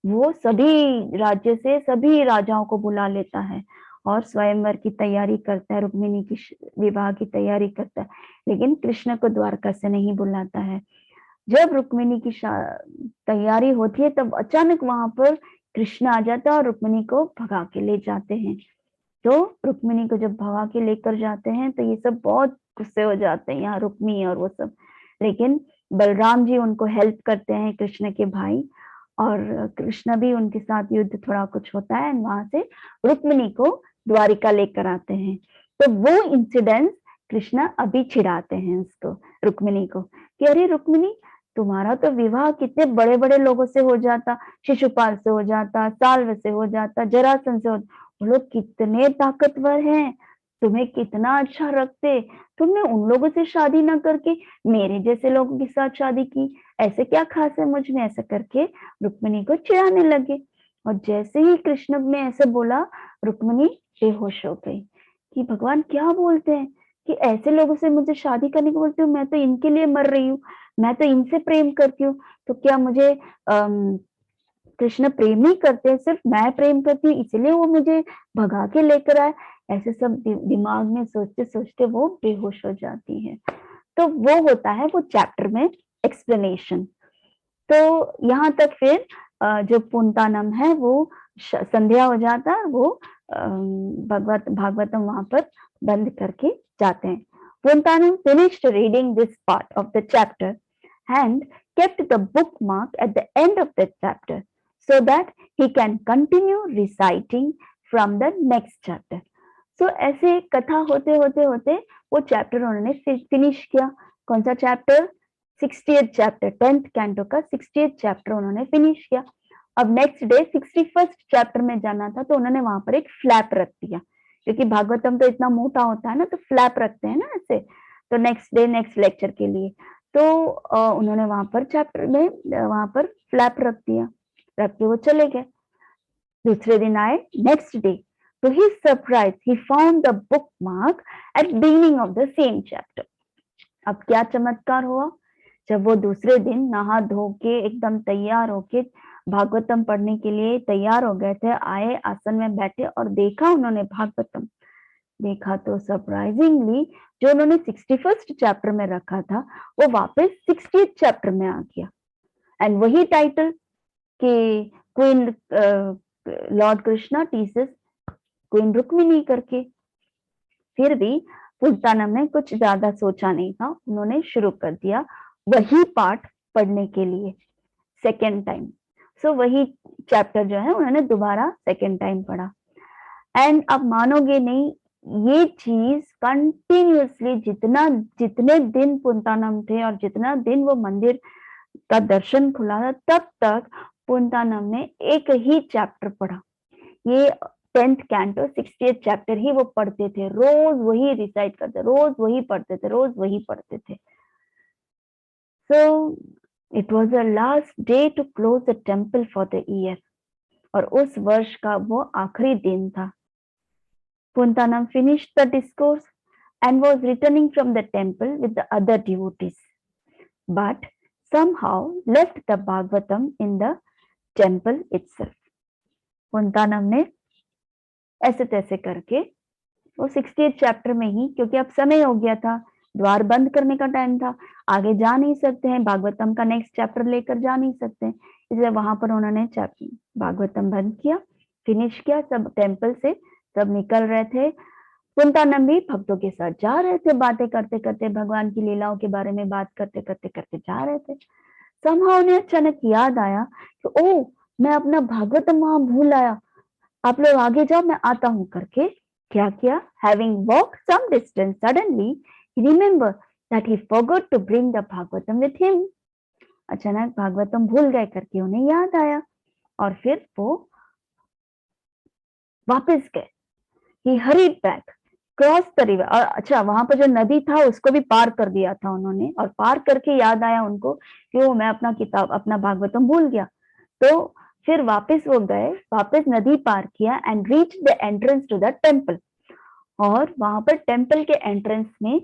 वो सभी राज्य से सभी राजाओं को बुला लेता है और स्वयंवर की तैयारी करता है, रुक्मिणी की विवाह की तैयारी करता है, लेकिन कृष्ण को द्वारका से नहीं बुलाता है। जब रुक्मिणी की तैयारी होती है तब अचानक वहां पर कृष्ण आ जाता है और रुक्मिणी को भगा के ले जाते हैं। तो रुक्मिणी को जब भगा के लेकर जाते हैं तो ये सब बहुत गुस्से हो जाते हैं, यहाँ रुक्मिणी और वो सब, लेकिन बलराम जी उनको हेल्प करते हैं, कृष्ण के भाई, और कृष्ण भी उनके साथ युद्ध थोड़ा कुछ होता है, वहां से रुक्मिणी को द्वारिका लेकर आते हैं। तो वो इंसिडेंस कृष्ण अभी चिढ़ाते हैं उसको, रुक्मिणी को, कि अरे रुक्मिणी, तुम्हारा तो विवाह कितने बड़े बड़े लोगों से हो जाता, शिशुपाल से हो जाता, साल्व से हो जाता, जरासंध से हो, वो लोग कितने ताकतवर हैं, तुम्हें कितना अच्छा रखते, तुमने उन लोगों से शादी ना करके मेरे जैसे लोगों के साथ शादी की, ऐसे क्या खास है मुझ में, ऐसा करके रुक्मिणी को चिढ़ाने लगे। और जैसे ही कृष्ण ने ऐसे बोला, रुक्मिणी बेहोश हो गई कि भगवान क्या बोलते हैं कि ऐसे लोगों से मुझे शादी करने को बोलते हो, मैं तो इनके लिए मर रही हूँ, मैं तो इनसे प्रेम करती हूँ, तो क्या मुझे कृष्ण प्रेम नहीं करते, सिर्फ मैं प्रेम करती हूँ इसलिए वो मुझे भगा के लेकर आए, ऐसे सब दिमाग में सोचते सोचते वो बेहोश हो जाती है। तो वो होता है वो चैप्टर में एक्सप्लेनेशन। तो यहाँ तक फिर जो पुंतानम है वो संध्या हो जाता है, वो भागवतम वहां पर बंद करके जाते हैं। Puntanam finished reading this part of the chapter and kept the bookmark at the end of the chapter so that he can continue reciting from the next chapter. So ऐसे कथा होते होते होते वो चैप्टर उन्होंने फिनिश किया। कौन सा chapter? 60th chapter, 10th canto का 60th चैप्टर उन्होंने फिनिश किया। अब नेक्स्ट डे 61st चैप्टर में जाना था, तो उन्होंने वहां पर एक फ्लैप रख दिया, क्योंकि भागवतम तो इतना मोटा होता है ना, तो फ्लैप रखते हैं ना ऐसे, तो नेक्स्ट डे नेक्स्ट लेक्चर के लिए, तो उन्होंने वहां पर चैप्टर में वहां पर फ्लैप रख दिया, रख के वो चले गए। दूसरे दिन आए, नेक्स्ट डे, तो he surprise he found the bookmark at beginning of the same chapter. अब क्या चमत्कार हुआ, जब वो दूसरे दिन नहा धो के एकदम तैयार होके भागवतम पढ़ने के लिए तैयार हो गए थे, आए, आसन में बैठे और देखा उन्होंने भागवतम, देखा तो सरप्राइजिंगली जो उन्होंने 61st चैप्टर में रखा था वो वापस 60th चैप्टर में आ गया, एंड वही टाइटल कि queen Lord Krishna teaches queen Rukmini करके। फिर भी पुंतानम ने कुछ ज्यादा सोचा नहीं था, उन्होंने शुरू कर दिया वही पार्ट पढ़ने के लिए सेकेंड टाइम। सो वही चैप्टर जो है उन्होंने दोबारा सेकेंड टाइम पढ़ा, एंड अब मानोगे नहीं, ये चीज कंटिन्यूअसली जितने दिन पुंतानम थे और जितना दिन वो मंदिर का दर्शन खुला था, तब तक पुंतानम ने एक ही चैप्टर पढ़ा। ये 10th कैंटो 60th चैप्टर ही वो पढ़ते थे, रोज वही रिसाइट करते, रोज वही पढ़ते थे, रोज वही पढ़ते थे। So it was the last day to close the temple for the year, और उस वर्ष का वो आखिरी दिन था। Puntanam finished the discourse and was returning from the temple with the other devotees, but somehow left the Bhagavatam in the temple itself. Puntanam ने ऐसे तैसे करके वो 60th चैप्टर में ही, क्योंकि अब समय हो गया था, द्वार बंद करने का टाइम था, आगे जा नहीं सकते हैं, भागवतम का नेक्स्ट चैप्टर लेकर जा नहीं सकते, इसलिए वहां पर उन्होंने भागवतम बंद किया, फिनिश किया, सब टेम्पल से सब निकल रहे थे। पुंतानम भी भक्तों के साथ जा रहे थे, बातें करते करते, भगवान की लीलाओं के बारे में बात करते करते करते जा रहे थे। समहाउ उन्हें अचानक याद आया कि ओ, मैं अपना भागवतम वहां भूल आया, आप लोग आगे जाओ, मैं आता हूं करके क्या किया, having walk some distance suddenly he remember that he forgot to bring the Bhagavatam with him. अचानक भागवतम भूल गए करके उन्हें याद आया, और फिर वो वापस गए। He hurried back, crossed the river, और अच्छा वहां पर जो नदी था उसको भी पार कर दिया था उन्होंने, और पार करके याद आया उनको कि वो मैं अपना किताब अपना भागवतम भूल गया, तो फिर वापस वो गए, वापस नदी पार किया and reach the entrance to the temple, और वहां पर टेम्पल के एंट्रेंस में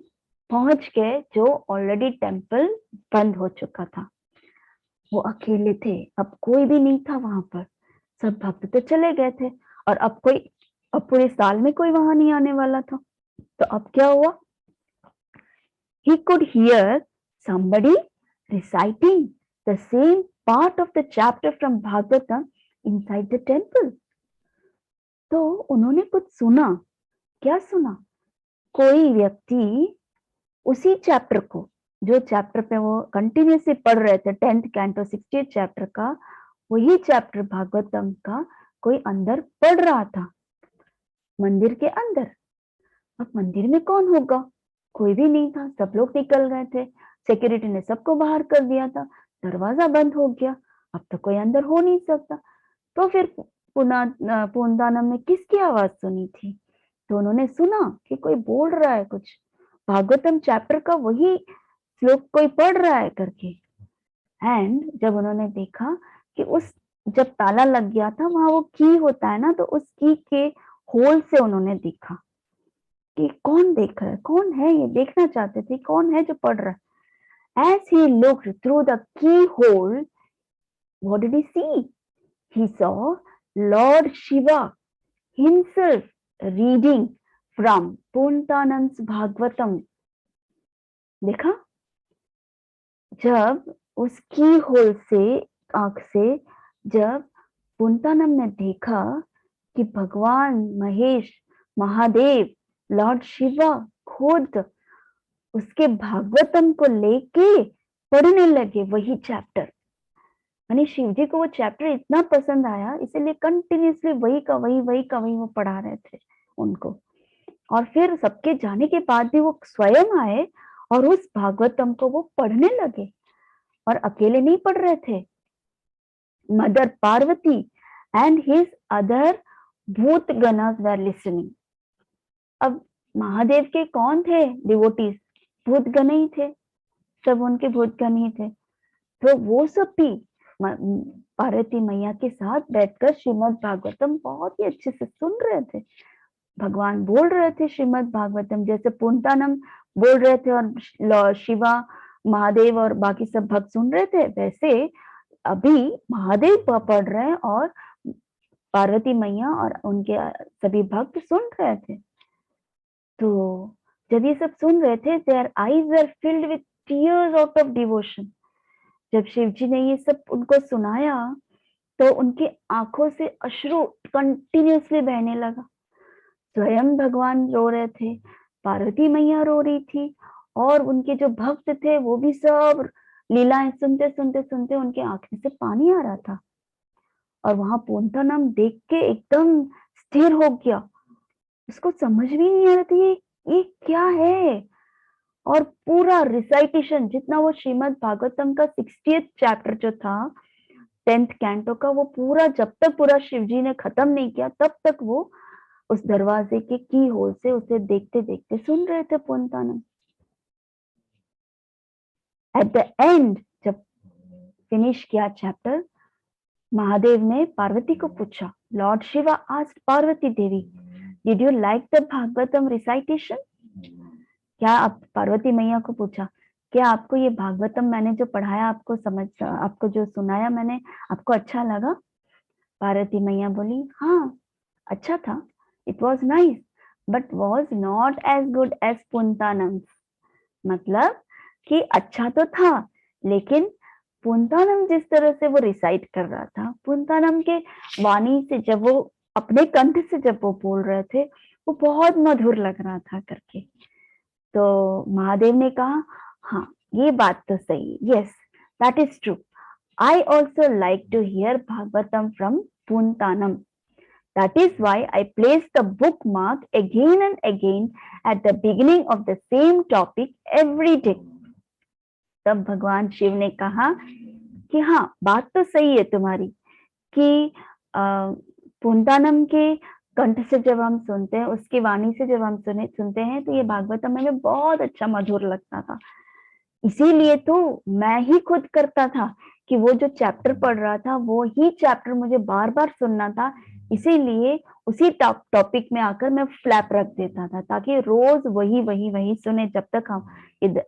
पहुंच गए, जो ऑलरेडी टेम्पल बंद हो चुका था। वो अकेले थे, अब कोई भी नहीं था वहां पर, सब भक्त तो चले गए थे, और अब कोई अब पूरे साल में कोई वहां नहीं आने वाला था, तो अब क्या हुआ? He could hear somebody reciting the same part of the chapter from Bhagavatam inside the temple. तो उन्होंने कुछ सुना। क्या सुना? कोई व्यक्ति उसी चैप्टर को, जो चैप्टर पे वो कंटिन्यूसली पढ़ रहे थे, 10th कैंटो 60th चैप्टर का, वही चैप्टर भागवतम का कोई अंदर पढ़ रहा था, मंदिर के अंदर। अब मंदिर में कौन होगा? कोई भी नहीं था, सब लोग निकल गए थे, सिक्योरिटी ने सबको बाहर कर दिया था, दरवाजा बंद हो गया, अब तो कोई अंदर हो नहीं सकता। तो फिर पूर्णदानम ने किसकी आवाज सुनी थी? तो उन्होंने सुना कि कोई बोल रहा है कुछ, भागवतम चैप्टर का वही श्लोक कोई पढ़ रहा है करके। एंड जब उन्होंने देखा कि उस, जब ताला लग गया था वहां वो की होता है ना, तो उस की के होल से उन्होंने देखा कि कौन देख रहा है, कौन है ये, देखना चाहते थे कौन है जो पढ़ रहा है। As he looked through the keyhole, what did he see? He saw Lord Shiva himself reading from Puntanam's Bhagavatam. देखा? जब उस की होल से, आंख से, जब पुंतानम ने देखा कि भगवान महेश, महादेव, लॉर्ड शिवा खुद उसके भागवतम को लेके पढ़ने लगे वही चैप्टर। यानी शिव जी को वो चैप्टर इतना पसंद आया, इसीलिए कंटिन्यूसली वही का वही वो पढ़ा रहे थे उनको। और फिर सबके जाने के बाद भी वो स्वयं आए और उस भागवतम को वो पढ़ने लगे, और अकेले नहीं पढ़ रहे थे। Mother Parvati and his other भूत गणास वर लिसनिंग। अब महादेव के कौन थे डिवोटीज? भूतगण ही थे, सब उनके भूतगण ही थे। तो वो सब भी पार्वती मैया के साथ बैठकर श्रीमद् भागवतम बहुत ही अच्छे से सुन रहे थे। भगवान बोल रहे थे श्रीमद् भागवतम, जैसे पूर्णतानम बोल रहे थे और शिवा, महादेव और बाकी सब भक्त सुन रहे थे, वैसे अभी महादेव पढ़ रहे हैं और पार्वती मैया और उनके सभी भक्त सुन रहे थे। तो जब ये सब सुन रहे थे, their eyes were filled with tears out of devotion. जब शिव जी ने ये सब उनको सुनाया तो उनकी आंखों से अश्रु कंटिन्यूसली बहने लगा। स्वयं भगवान रो रहे थे, पार्वती मैया रो रही थी, और उनके जो भक्त थे वो भी सब लीलाएं सुनते सुनते सुनते उनके आंखों से पानी आ रहा था। और वहां पूर्णतानम देख के एकदम स्थिर हो गया, उसको समझ भी नहीं आ रहा था ये क्या है। और पूरा रिसाइटेशन जितना वो श्रीमद् भागवतम का 60th चैप्टर जो था 10th कैंटो का, वो पूरा जब तक पूरा शिव जी ने खत्म नहीं किया तब तक वो उस दरवाजे के की होल से उसे देखते देखते सुन रहे थे पूर्णतानम। एट द एंड जब फिनिश किया चैप्टर, महादेव ने पार्वती को पूछा, Lord Shiva asked Parvati Devi, did you like the Bhagavatam recitation? क्या आप, पार्वती मैया को पूछा, क्या आपको ये भागवतम मैंने जो पढ़ाया, आपको जो सुनाया मैंने, आपको अच्छा लगा? पार्वती मैया बोली, हाँ अच्छा था, it was nice but was not as good as Poonthanam. मतलब कि अच्छा तो था, लेकिन पुंतानम जिस तरह से वो रिसाइट कर रहा था, पुंतानम के वाणी से जब वो अपने कंठ से जब वो बोल रहे थे, वो बहुत मधुर लग रहा था करके। तो महादेव ने कहा, हाँ ये बात तो सही, yes that is true, I also like to hear Bhagavatam from Poonthanam, that is why I place the bookmark again and again at the beginning of the same topic every day. तब भगवान शिव ने कहा कि हाँ बात तो सही है तुम्हारी, कि पूर्णतानम के कंठ से जब हम सुनते हैं, उसकी वाणी से जब हम सुनते हैं, तो ये भागवतम में बहुत अच्छा मधुर लगता था। इसीलिए तो मैं ही खुद करता था कि वो जो चैप्टर पढ़ रहा था वो ही चैप्टर मुझे बार बार सुनना था, इसीलिए उसी टॉपिक में आकर मैं फ्लैप रख देता था, ताकि रोज वही वही वही सुने। जब तक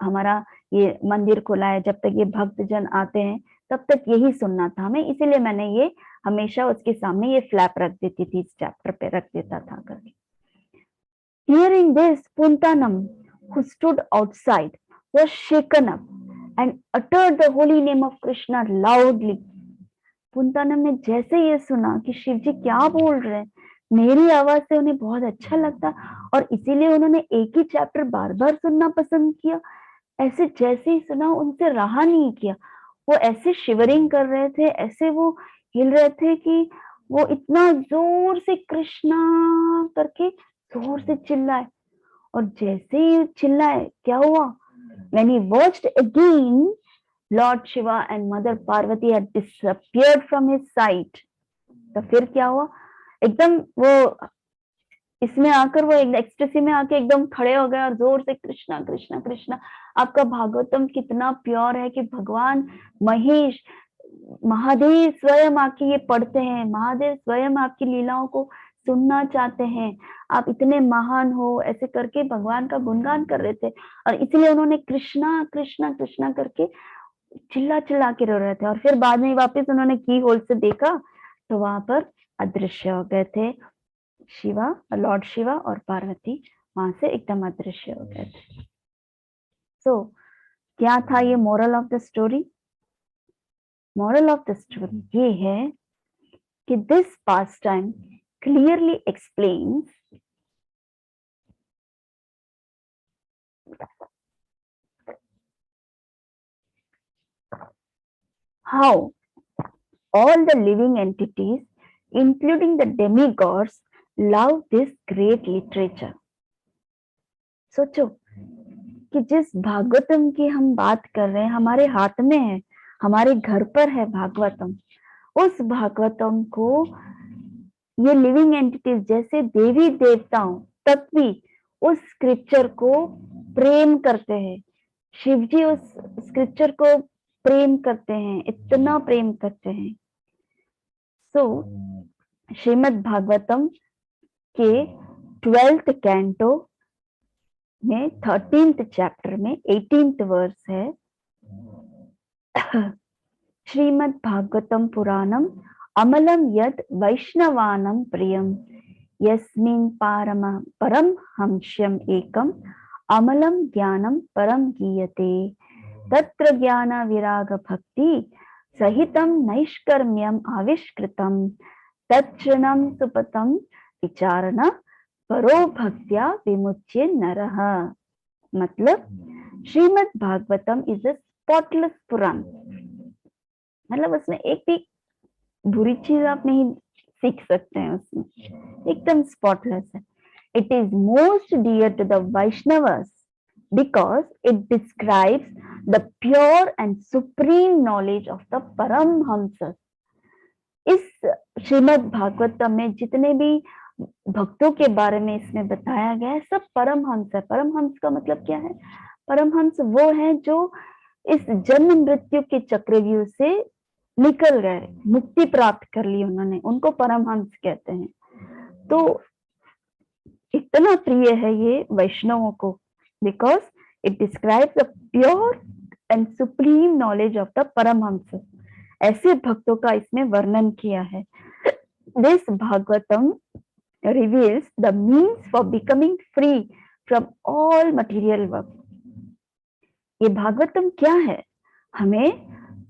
हमारा ये मंदिर खुला है, जब तक ये भक्त जन आते हैं, तब तक यही सुनना था हमें, इसीलिए मैंने ये हमेशा उसके सामने ये फ्लैप रख देती थी, इस चैप्टर पे रख देता था करके। Hearing this, Puntanam, who stood outside, was shaken up and uttered the holy name of Krishna loudly. पुंतानम ने जैसे ये सुना कि शिव जी क्या बोल रहे हैं, मेरी आवाज से उन्हें बहुत अच्छा लगता और इसीलिए उन्होंने एक ही चैप्टर बार बार सुनना पसंद किया। ऐसे जैसे ही सुना उनसे रहा नहीं किया, वो ऐसे शिवरिंग कर रहे थे, ऐसे वो हिल रहे थे कि वो इतना जोर से कृष्णा करके जोर से चिल्लाए। और जैसे ही चिल्लाए क्या हुआ, when he watched again, Lord Shiva and Mother Parvati had disappeared from his sight. तो फिर क्या हुआ, एकदम वो इसमें आकर वो एक एक्सटेसी में आके एकदम खड़े हो गए और जोर से कृष्णा कृष्णा कृष्णा। आपका भागवतम कितना प्योर है कि भगवान महेश महादेव स्वयं आके ये पढ़ते हैं, महादेव स्वयं आपकी लीलाओं को सुनना चाहते हैं, आप इतने महान हो, ऐसे करके भगवान का गुणगान कर रहे थे। और इसलिए उन्होंने कृष्णा कृष्णा कृष्णा करके चिल्ला चिल्ला के रो रहे थे। और फिर बाद में वापस उन्होंने की होल से देखा तो वहां पर अदृश्य हो गए थे शिवा, लॉर्ड शिवा और पार्वती वहां से एकदम अदृश्य हो गए थे। सो क्या था ये moral of the story? Moral of the story ये है कि this pass time clearly explains how all the living entities, including the demigods, love this great literature. सोचो कि जिस भागवतम की हम बात कर रहे हैं, हमारे हाथ में है, हमारे घर पर है भागवतम, उस भागवतम को ये लिविंग एंटिटीज जैसे देवी देवताओं तक भी उस स्क्रिप्चर को प्रेम करते हैं। शिव जी उस स्क्रिप्चर को प्रेम करते हैं, इतना प्रेम करते हैं। सो श्रीमद् भागवतम के 12th कैंटो में 13th चैप्टर में 18th वर्स है, श्रीमद् भागवतम पुराणम अमलम यद वैष्णवानम प्रियम यस्मिन् परम हंस्यम एकम अमलम ज्ञानम परम गीयते तत्र ज्ञान विराग भक्ति सहितम नैष्कर्म्यम आविष्कृतम तत्क्षणम सुपतम विचारणा परो भक्त्या विमुच्य नरः। मतलब Shrimad Bhagavatam is a spotless Purana, मतलब उसमें एक भी बुरी चीज आप नहीं सीख सकते हैं, उसमें एकदम स्पॉटलेस है। It is most dear to the Vaishnavas because it describes the pure and supreme knowledge of the Paramhamsas. इस श्रीमद् भागवतम में जितने भी भक्तों के बारे में इसमें बताया गया है सब परमहंस है। परमहंस का मतलब क्या है? परमहंस वो है जो इस जन्म मृत्यु के चक्रव्यूह से निकल गए, मुक्ति प्राप्त कर ली उन्होंने, उनको परमहंस कहते हैं। तो इतना प्रिय है ये वैष्णवों को because it describes the pure and supreme knowledge of the Paramhamsa. ऐसे भक्तों का इसमें वर्णन किया है। This Bhagavatam reveals the means for becoming free from all material work. ये भागवतम क्या है? हमें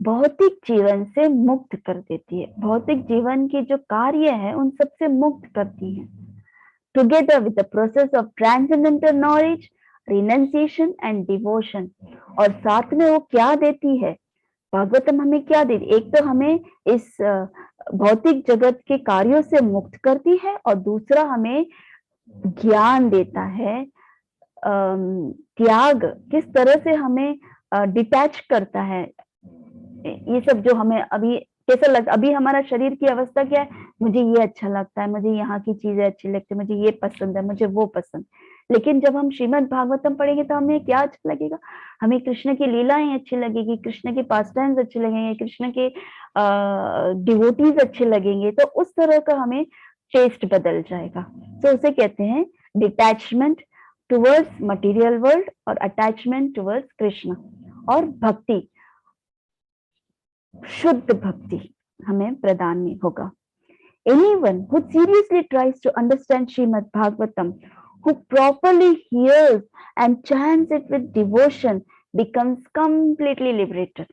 भौतिक जीवन से मुक्त कर देती है, भौतिक जीवन के जो कार्य है उन सबसे मुक्त करती है। Together with the process of transcendental knowledge, renunciation and devotion. और साथ में वो क्या देती है? भागवतम हमें क्या देती है? एक तो हमें इस भौतिक जगत के कार्यों से मुक्त करती है और दूसरा हमें ज्ञान देता है, त्याग किस तरह से हमें डिटैच करता है। ये सब जो हमें अभी कैसा लगता, अभी हमारा शरीर की अवस्था क्या है, मुझे ये अच्छा लगता है, मुझे यहाँ की चीजें अच्छी लगती है, मुझे ये पसंद है, मुझे वो पसंद। लेकिन जब हम श्रीमद् भागवतम पढ़ेंगे तो हमें क्या अच्छा लगेगा? हमें कृष्ण की लीलाएं अच्छी लगेगी, कृष्ण के पास टाइम्स अच्छे लगेंगे, कृष्ण के डिवोटीज अच्छे लगेंगे, तो उस तरह का हमें टेस्ट बदल जाएगा। तो उसे कहते हैं डिटैचमेंट टुवर्ड्स मटेरियल वर्ल्ड और अटैचमेंट टुवर्ड्स कृष्ण और भक्ति। शुद्ध भक्ति हमें प्रदान में होगा। Anyone who seriously tries to understand Srimad Bhagavatam, who properly hears and chants it with devotion, becomes completely liberated.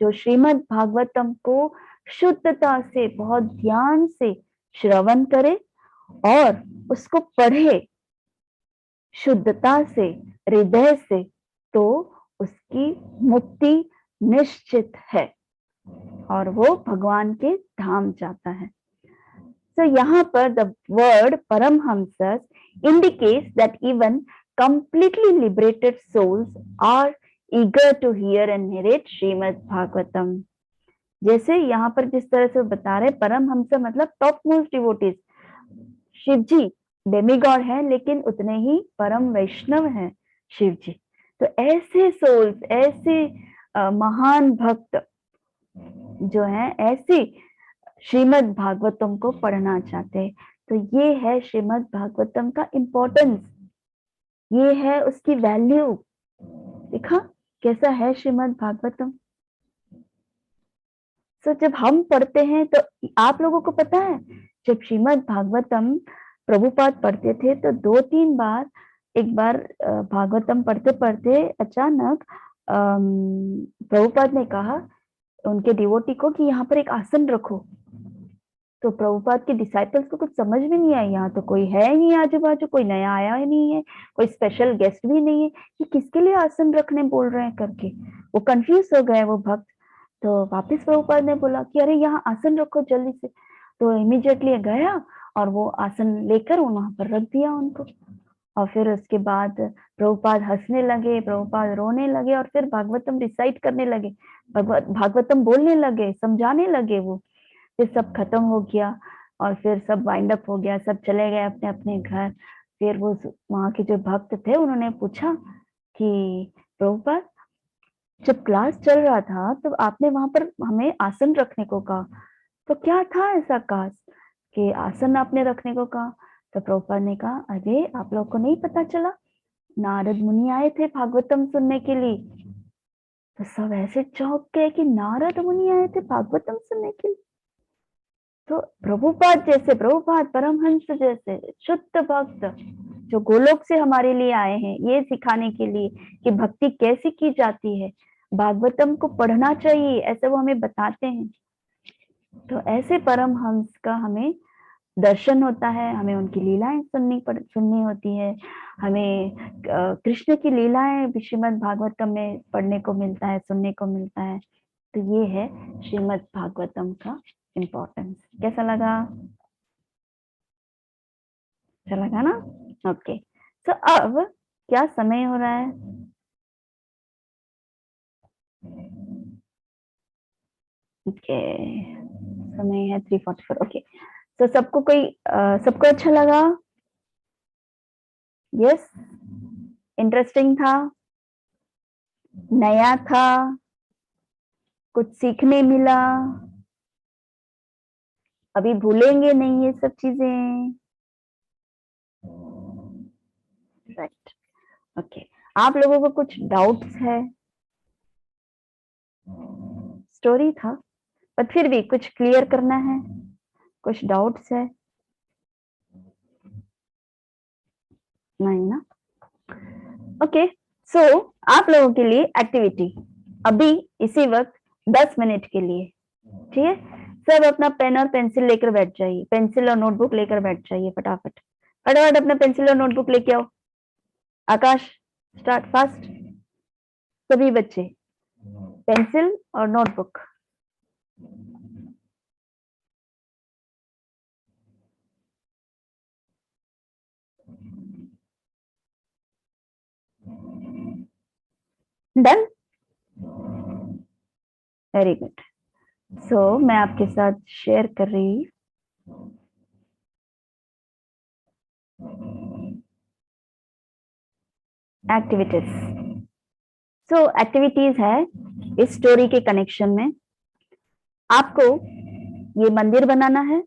जो श्रीमद् भागवतम को शुद्धता से, बहुत ध्यान से श्रवण करे और उसको पढ़े शुद्धता से, हृदय से, तो उसकी मुक्ति निश्चित है और वो भगवान के धाम जाता है। So यहाँ पर the word Paramhamsas indicates that even completely liberated souls are eager to hear and narrate Srimad Bhagavatam. जैसे यहाँ पर जिस तरह से बता रहे, परमहंस मतलब टॉप मोस्ट डिवोटीज, शिव जी डेमीगॉड है लेकिन उतने ही परम वैष्णव हैं शिव जी। तो ऐसे सोल्स, ऐसे महान भक्त जो हैं, ऐसी श्रीमद् भागवतम को पढ़ना चाहते हैं। तो ये है श्रीमद् भागवतम का इम्पोर्टेंस, ये है उसकी वैल्यू। देखा कैसा है श्रीमद् भागवतम। तो जब हम पढ़ते हैं तो आप लोगों को पता है, जब श्रीमद् भागवतम प्रभुपाद पढ़ते थे तो 2-3 बार, एक बार भागवतम पढ़ते पढ़ते अचानक प्रभुपाद ने कहा उनके डिवोटी को कि यहाँ पर एक आसन रखो। तो प्रभुपाद के डिसाइपल्स को कुछ समझ में नहीं आया, यहाँ तो कोई है ही नहीं, आजू बाजू कोई नया आया ही नहीं है, कोई स्पेशल गेस्ट भी नहीं है, कि किसके लिए आसन रखने बोल रहे हैं करके वो कंफ्यूज हो गए वो भक्त। तो वापस प्रभुपाद ने बोला कि अरे यहाँ आसन रखो जल्दी से। तो इमीडिएटली गया और वो आसन लेकर वहां पर रख दिया उनको। और फिर उसके बाद प्रभुपाद हंसने लगे, प्रभुपाद रोने लगे और फिर भागवतम रिसाइट करने लगे, भागवतम बोलने लगे, समझाने लगे वो। फिर सब खत्म हो गया और फिर सब वाइंड अप हो गया, सब चले गए अपने अपने घर। फिर वो वहां के जो भक्त थे उन्होंने पूछा कि प्रभुपाद जब क्लास चल रहा था तो आपने वहां पर हमें आसन रखने को कहा, तो क्या था ऐसा खास कि आसन आपने रखने को कहा? तो प्रभुपाद ने कहा अरे आप लोग को नहीं पता चला, नारद मुनि आए थे भागवतम सुनने के लिए। तो सब ऐसे चौंक गए कि नारद मुनि आए थे भागवतम सुनने के लिए। तो प्रभुपाद जैसे, प्रभुपाद परमहंस जैसे शुद्ध भक्त जो गोलोक से हमारे लिए आए हैं ये सिखाने के लिए कि भक्ति कैसी की जाती है, भागवतम को पढ़ना चाहिए, ऐसे वो हमें बताते हैं। तो ऐसे परमहंस का हमें दर्शन होता है, हमें उनकी लीलाएं सुननी होती है, हमें कृष्ण की लीलाएं श्रीमद् भागवतम में पढ़ने को मिलता है, सुनने को मिलता है। तो ये है श्रीमद् भागवतम का इम्पोर्टेंस। कैसा लगा? अच्छा लगा ना? ओके। तो अब क्या समय हो रहा है? ओके, समय है 3:44। ओके, तो सबको अच्छा लगा? यस, इंटरेस्टिंग था, नया था, कुछ सीखने मिला, अभी भूलेंगे नहीं ये सब चीजें, राइट? ओके, आप लोगों को कुछ डाउट्स है? स्टोरी था पर फिर भी कुछ क्लियर करना है, कुछ डाउट्स है? नहीं ना? ओके, सो आप लोगों के लिए एक्टिविटी अभी इसी वक्त 10 मिनट के लिए, ठीक है? सब अपना पेन और पेंसिल लेकर बैठ जाइए, पेंसिल और नोटबुक लेकर बैठ जाइए, फटाफट फटाफट अपना पेंसिल और नोटबुक लेके आओ। Akash, start fast. सभी बच्चे पेंसिल और notebook. Done? Very good. So मैं आपके साथ शेयर कर रही एक्टिविटीज। सो एक्टिविटीज है इस स्टोरी के कनेक्शन में। आपको ये मंदिर बनाना है,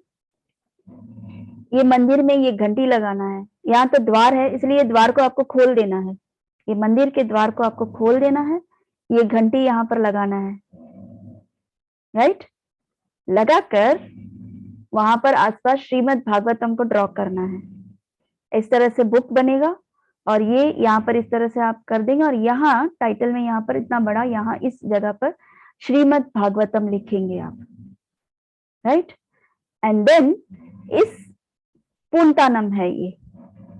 ये मंदिर में ये घंटी लगाना है, यहाँ तो द्वार है इसलिए द्वार को आपको खोल देना है, ये मंदिर के द्वार को आपको खोल देना है, ये घंटी यहाँ पर लगाना है। राइट। लगाकर वहां पर आसपास श्रीमद् भागवतम को ड्रॉ करना है। इस तरह से बुक बनेगा और ये यहाँ पर इस तरह से आप कर देंगे और यहाँ टाइटल में यहाँ पर इतना बड़ा यहाँ इस जगह पर श्रीमद् भागवतम लिखेंगे आप, राइट। एंड देन इस पुंतानम है, ये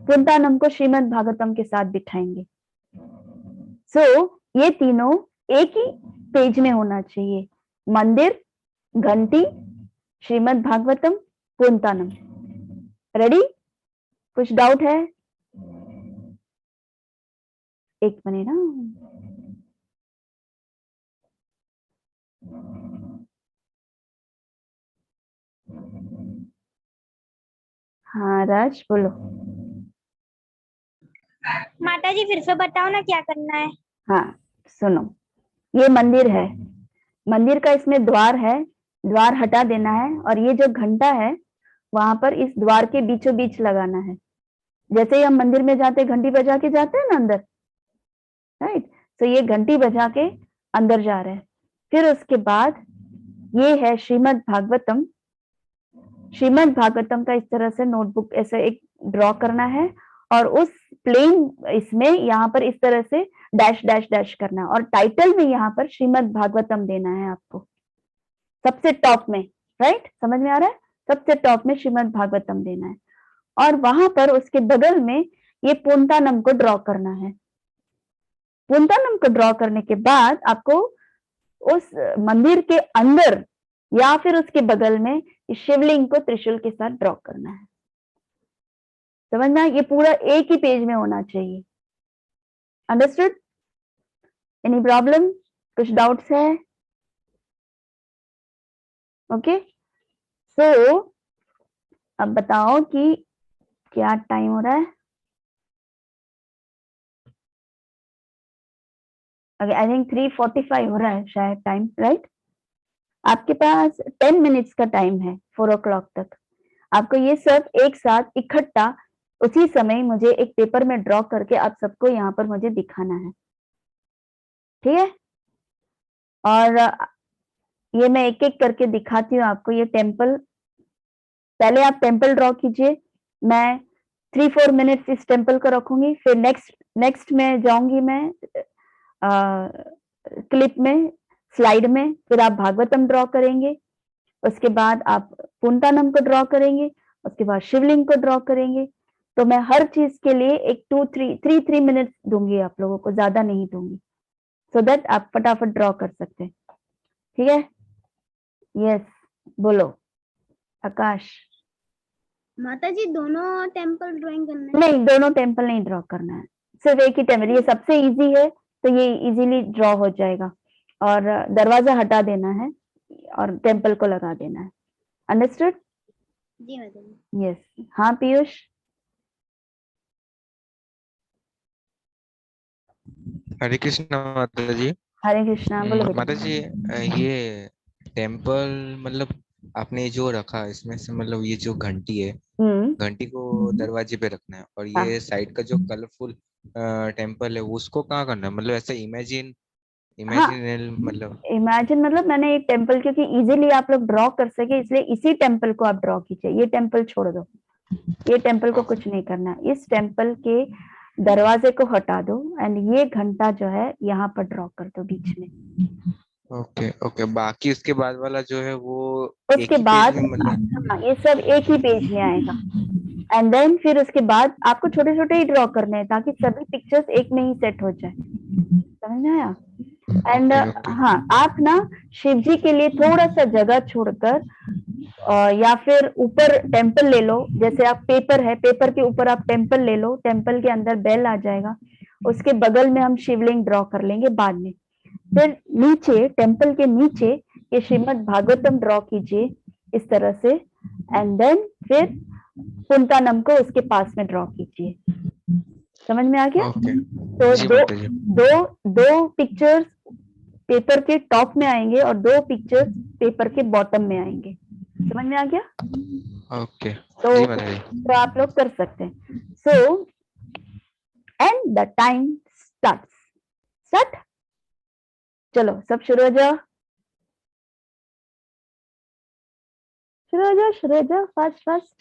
पुंतानम को श्रीमद् भागवतम के साथ बिठाएंगे। सो ये तीनों एक ही पेज में होना चाहिए, मंदिर, घंटी, श्रीमद् भागवतम, पुंतानम। रेडी? कुछ डाउट है? एक मिनट ना। हाँ राज बोलो। माता जी फिर से बताओ ना क्या करना है। हाँ सुनो, ये मंदिर है, मंदिर का इसमें द्वार है, द्वार हटा देना है और ये जो घंटा है वहां पर इस द्वार के बीचों बीच लगाना है। जैसे ही हम मंदिर में जाते घंटी बजा के जाते हैं ना अंदर, राइट। तो ये घंटी बजा के अंदर जा रहे हैं। फिर उसके बाद ये है श्रीमद् भागवतम। श्रीमद् भागवतम का इस तरह से नोटबुक ऐसे एक ड्रॉ करना है और उस प्लेन इसमें यहाँ पर इस तरह से डैश डैश डैश करना है और टाइटल में यहाँ पर श्रीमद् भागवतम देना है आपको, सबसे टॉप में, राइट। समझ में आ रहा है? सबसे टॉप में श्रीमद् भागवतम देना है और वहां पर उसके बगल में ये पुंतानम को ड्रॉ करना है। पुंतानम को ड्रॉ करने के बाद आपको उस मंदिर के अंदर या फिर उसके बगल में इस शिवलिंग को त्रिशूल के साथ ड्रॉ करना है। समझना? ये पूरा एक ही पेज में होना चाहिए। अंडरस्टूड? Any problem? कुछ डाउट्स है? ओके सो अब बताओ कि क्या टाइम हो रहा है? आई थिंक 3:45 हो रहा है शायद टाइम, राइट। आपके पास 10 मिनट्स का टाइम है 4 o'clock तक। आपको ये सब एक साथ इकट्ठा उसी समय मुझे एक पेपर में ड्रॉ करके आप सबको यहाँ पर मुझे दिखाना है, ठीक है। और ये मैं एक एक करके दिखाती हूँ आपको। ये टेम्पल, पहले आप टेम्पल ड्रॉ कीजिए, मैं 3-4 मिनट्स इस टेम्पल को रखूंगी, फिर नेक्स्ट में जाऊंगी मैं क्लिप में, स्लाइड में, फिर आप भागवतम ड्रॉ करेंगे, उसके बाद आप पुंतानम को ड्रॉ करेंगे, उसके बाद शिवलिंग को ड्रॉ करेंगे। तो मैं हर चीज के लिए एक 3 मिनट्स दूंगी आप लोगों को, ज्यादा नहीं दूंगी, सो दैट आप फटाफट ड्रॉ कर सकते हैं, ठीक है। यस बोलो आकाश। माता जी दोनों टेम्पल ड्राइंग करना है? नहीं, दोनों टेम्पल नहीं ड्रॉ करना है, सिर्फ एक ही टेम्पल। ये सबसे इजी है तो ये इजीली ड्रॉ हो जाएगा और दरवाजा हटा देना है और टेम्पल को लगा देना है। अंडरस्टूड? जी माता जी। यस। हाँ पीयूष। हरे कृष्णा माता जी। हरे कृष्णा बोलो बेटा। माता जी ये टेम्पल मतलब आपने जो रखा इसमें से मतलब ये जो घंटी है, घंटी को दरवाजे पे रखना है और हाँ। ये साइड का जो कलरफुल टेम्पल है उसको कहाँ करना है? मतलब ऐसे इमेजिनल मतलब। इमेजिन मतलब मैंने एक टेम्पल, क्योंकि इजीली आप लोग ड्रॉ कर सके इसलिए इसी टेम्पल को आप ड्रॉ कीजिए। ये टेम्पल छोड़ दो, ये टेम्पल को कुछ नहीं करना है। इस टेम्पल के दरवाजे को हटा दो एंड ये घंटा जो है यहाँ पर ड्रॉ कर दो बीच में। ओके ओके, बाकी उसके बाद वाला जो है वो एक उसके ही बाद पेज में मतलब। हाँ, ये सब एक ही पेज में आएगा एंड देन फिर उसके बाद आपको छोटे छोटे ही ड्रॉ करने हैं ताकि सभी पिक्चर्स एक में ही सेट हो जाए। समझ में आया? एंड हाँ, आप ना शिव जी के लिए थोड़ा सा जगह छोड़कर या फिर ऊपर टेम्पल ले लो। जैसे आप पेपर है, पेपर के ऊपर आप टेम्पल ले लो, टेम्पल के अंदर बेल आ जाएगा, उसके बगल में हम शिवलिंग ड्रॉ कर लेंगे बाद में। फिर नीचे, टेम्पल के नीचे ये श्रीमद् भागवतम ड्रॉ कीजिए इस तरह से एंड देन फिर पुंतानम को उसके पास में ड्रॉ कीजिए। समझ में आ गया? ओके तो जी दो माता जी। दो पिक्चर्स पेपर के टॉप में आएंगे और 2 पिक्चर्स पेपर के बॉटम में आएंगे। समझ में आ गया? ओके तो जी माता जी। आप लोग कर सकते हैं। So and the time start. चलो सब शुरू हो जाओ। शुरू हो जाओ फास्ट फास्ट।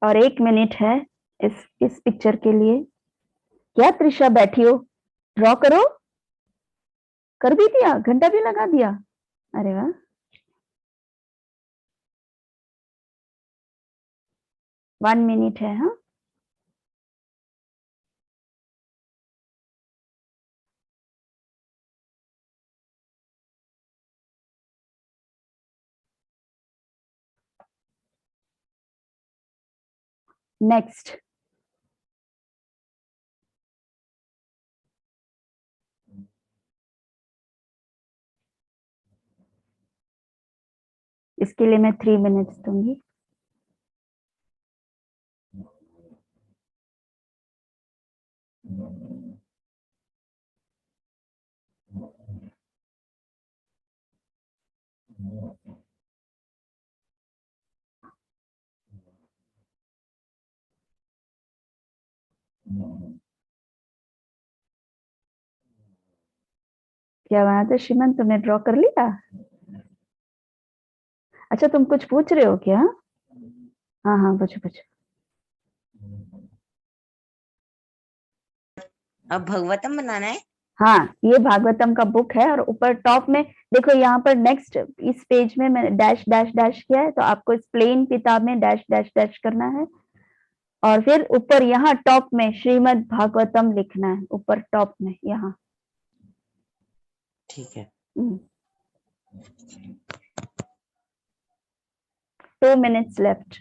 और 1 मिनट है इस पिक्चर के लिए। क्या त्रिशा बैठी हो, ड्रॉ करो। कर भी दिया, घंटा भी लगा दिया। अरे वाह। वन मिनट है। हाँ, नेक्स्ट। इसके लिए मैं 3 मिनट्स दूंगी। क्या बात है श्रीमान, तुमने ड्रॉ कर लिया? अच्छा, तुम कुछ पूछ रहे हो क्या? हाँ हाँ, पूछो पूछो। अब भगवतम बनाना है। हाँ, ये भागवतम का बुक है और ऊपर टॉप में देखो, यहाँ पर नेक्स्ट इस पेज में मैंने डैश डैश डैश किया है, तो आपको इस प्लेन किताब में डैश डैश डैश करना है और फिर ऊपर यहाँ टॉप में श्रीमद् भागवतम लिखना है, ऊपर टॉप में यहाँ। ठीक है। 2 minutes left.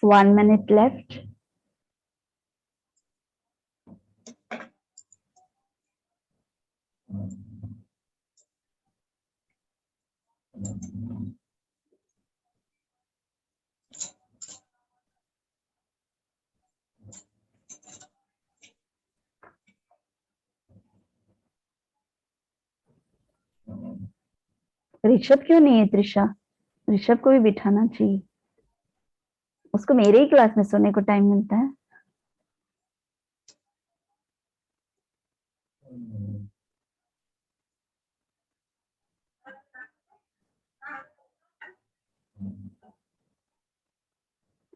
One minute left. Rishabh क्यों नहीं है त्रिशा? ऋषभ को भी बिठाना चाहिए, उसको मेरे ही क्लास में सोने को टाइम मिलता है।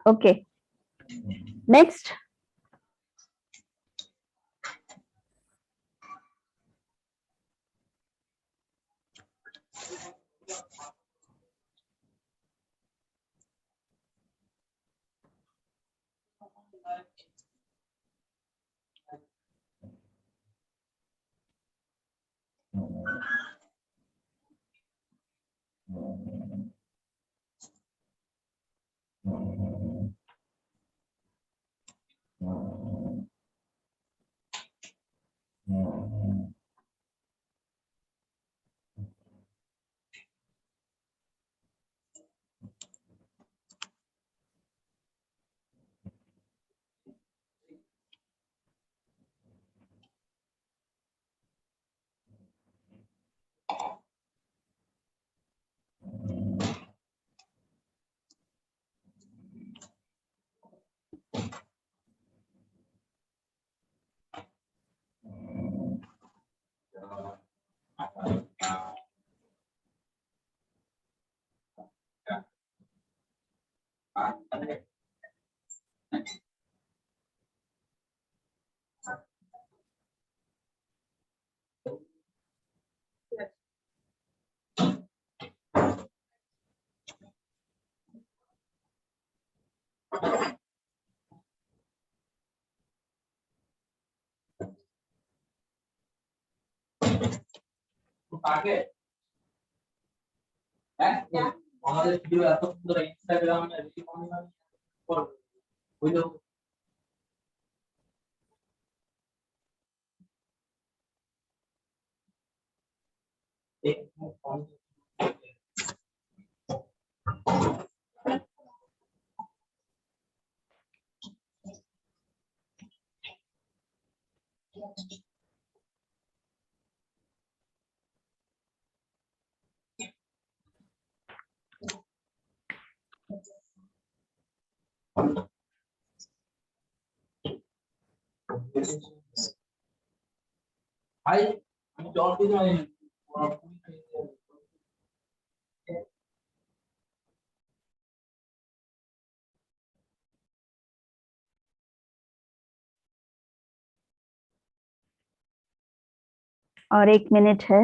Okay, next. और 1 मिनट है।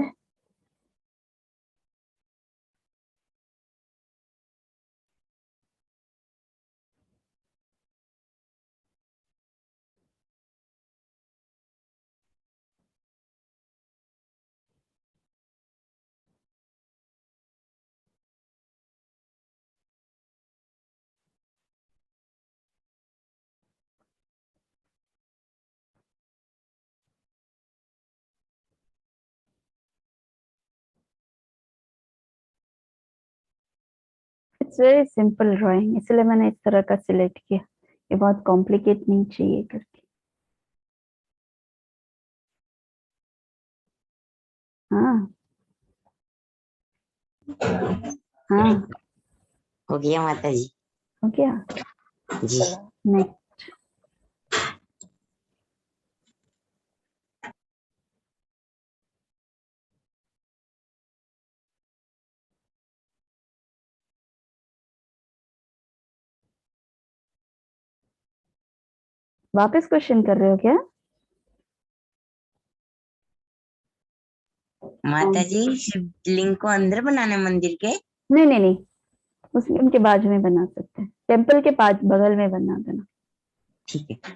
इट्स वेरी सिंपल ड्राइंग, इसलिए मैंने इस तरह का सिलेक्ट किया। ये बहुत कॉम्प्लिकेट नहीं चाहिए करके। हाँ हाँ, हो गया माता जी। हो गया। जी नेक्स्ट। वापस क्वेश्चन कर रहे हो क्या? माता जी, शिवलिंग को अंदर बनाना है मंदिर के? नहीं नहीं नहीं, मुस्लिम के बाजू में बना सकते हैं, टेम्पल के पास बगल में बना देना। ठीक है।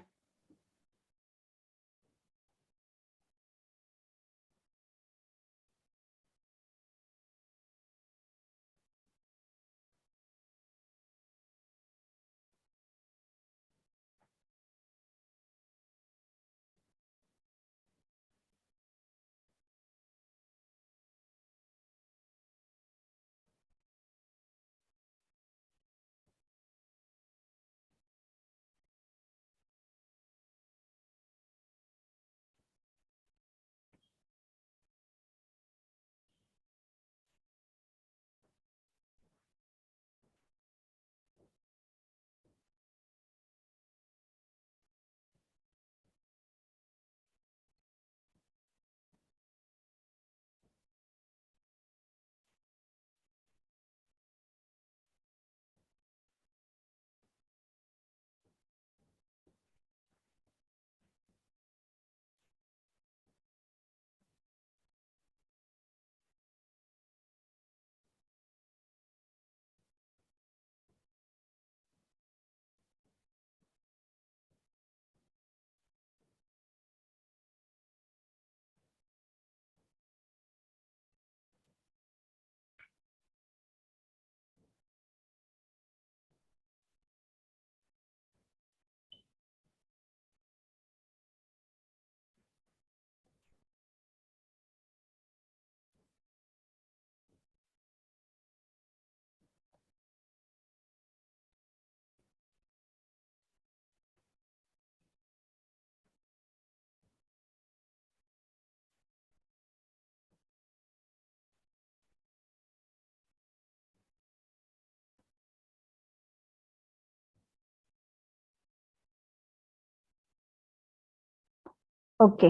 ओके,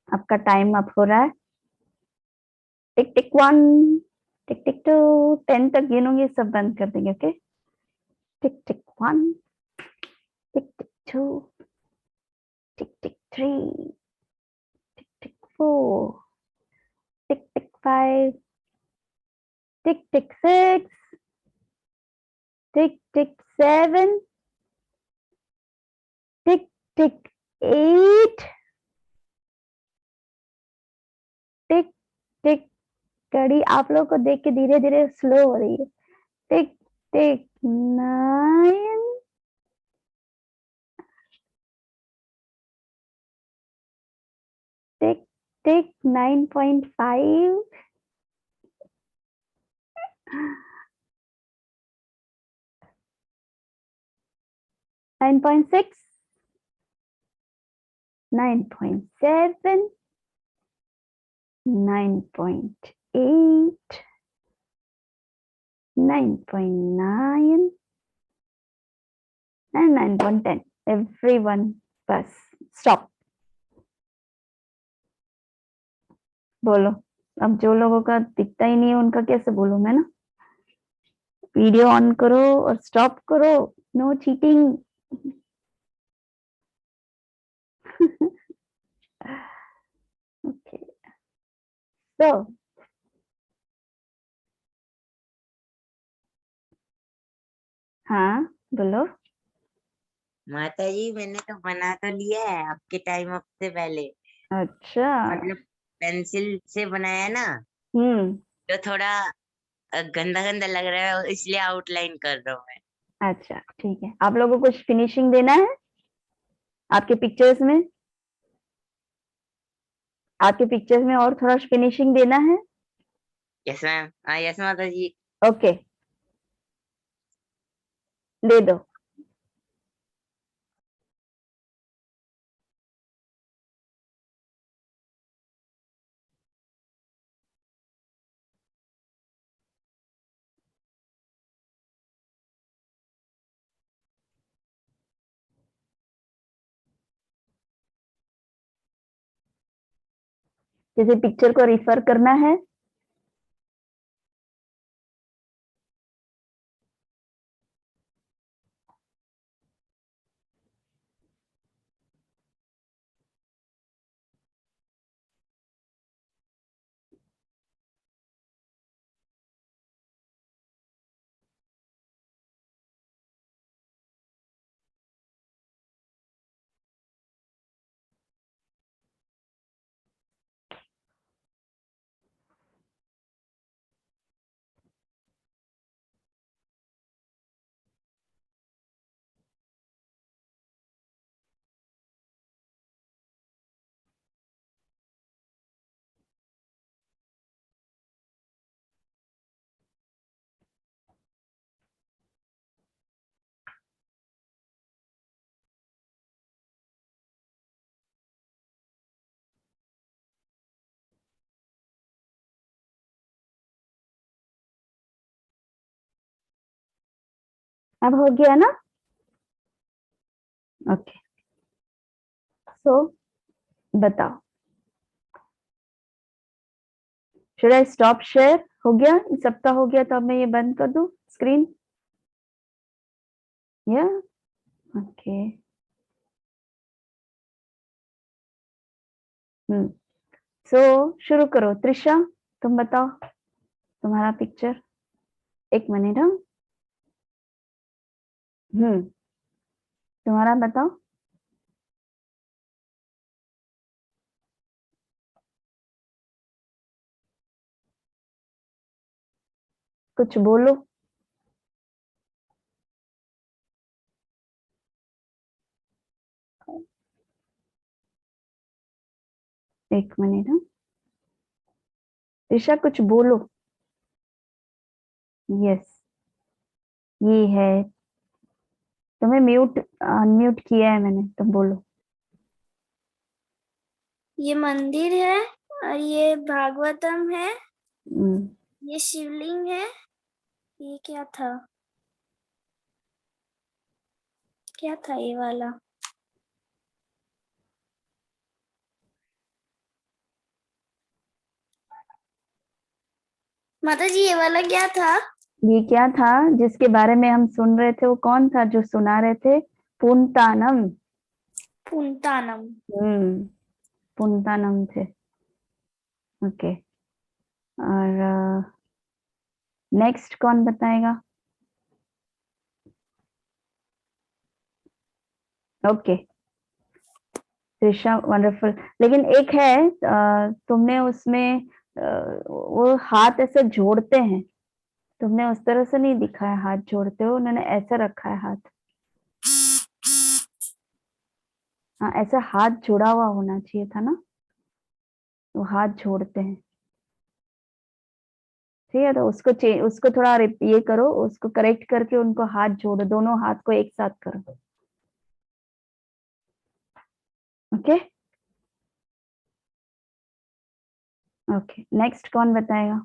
आपका टाइम अप हो रहा है। टिक टिक 1, टिक टिक 2, 10 तक गिनूंगी, सब बंद कर देंगे। Okay, Tick tick one. Tick tick two. Tick tick three. Tick tick four. Tick tick five. Tick tick six. Tick tick seven. Tick tick eight. टिक टिक घड़ी आप लोगों को देख के धीरे धीरे स्लो हो रही है. टिक टिक 9. टिक टिक 9.5. 9.6. 9.7. 9.8. 9.9 and 9.10. Everyone बस stop. बोलो. अब जो लोगों का दिखता ही नहीं है उनका कैसे बोलूं मैं ना. वीडियो ऑन करो और स्टॉप करो. No cheating. Okay. So हाँ बोलो. माता जी मैंने तो बना तो लिया है आपके टाइम अप से पहले. अच्छा. मतलब पेंसिल से बनाया ना, हम्म. तो थोड़ा गंदा गंदा लग रहा है इसलिए आउटलाइन कर रहा हूँ मैं. अच्छा ठीक है. आप लोगों को कुछ फिनिशिंग देना है आपके पिक्चर्स में. आपके पिक्चर्स में और थोड़ा फिनिशिंग देना है. Yes ma'am. हाँ यस माता जी. ओके दे दो. किसी पिक्चर को रिफर करना है. अब हो गया ना. ओके सो बताओ. Should I stop share. हो गया. इस सबका हो गया तो अब मैं ये बंद कर दूं स्क्रीन. या ओके. सो शुरू करो. त्रिशा तुम बताओ तुम्हारा पिक्चर. एक मिनट. हाँ. तुम्हारा बताओ. कुछ बोलो. एक मिनट. हाँ. त्रिशा कुछ बोलो. यस ये है. तुम्हें म्यूट अनम्यूट किया है मैंने. तुम बोलो. ये मंदिर है और ये भागवतम है. हम्म, ये शिवलिंग है. ये क्या था ये वाला. माता जी ये वाला क्या था. ये क्या था जिसके बारे में हम सुन रहे थे? वो कौन था जो सुना रहे थे? पुंतानम। पुंतानम। पुंतानम थे। ओके, और नेक्स्ट कौन बताएगा? Okay, Trisha, wonderful. लेकिन एक है, तुमने उसमें वो हाथ ऐसे जोड़ते हैं, तुमने उस तरह से नहीं दिखाया हाथ जोड़ते हो, उन्होंने ऐसे रखा है हाथ। हाँ, ऐसा हाथ जोड़ा हुआ होना चाहिए था ना, वो हाथ जोड़ते हैं। ठीक है, तो उसको थोड़ा ये करो, उसको करेक्ट करके उनको हाथ जोड़ो, दोनों हाथ को एक साथ करो। ओके ओके, नेक्स्ट कौन बताएगा?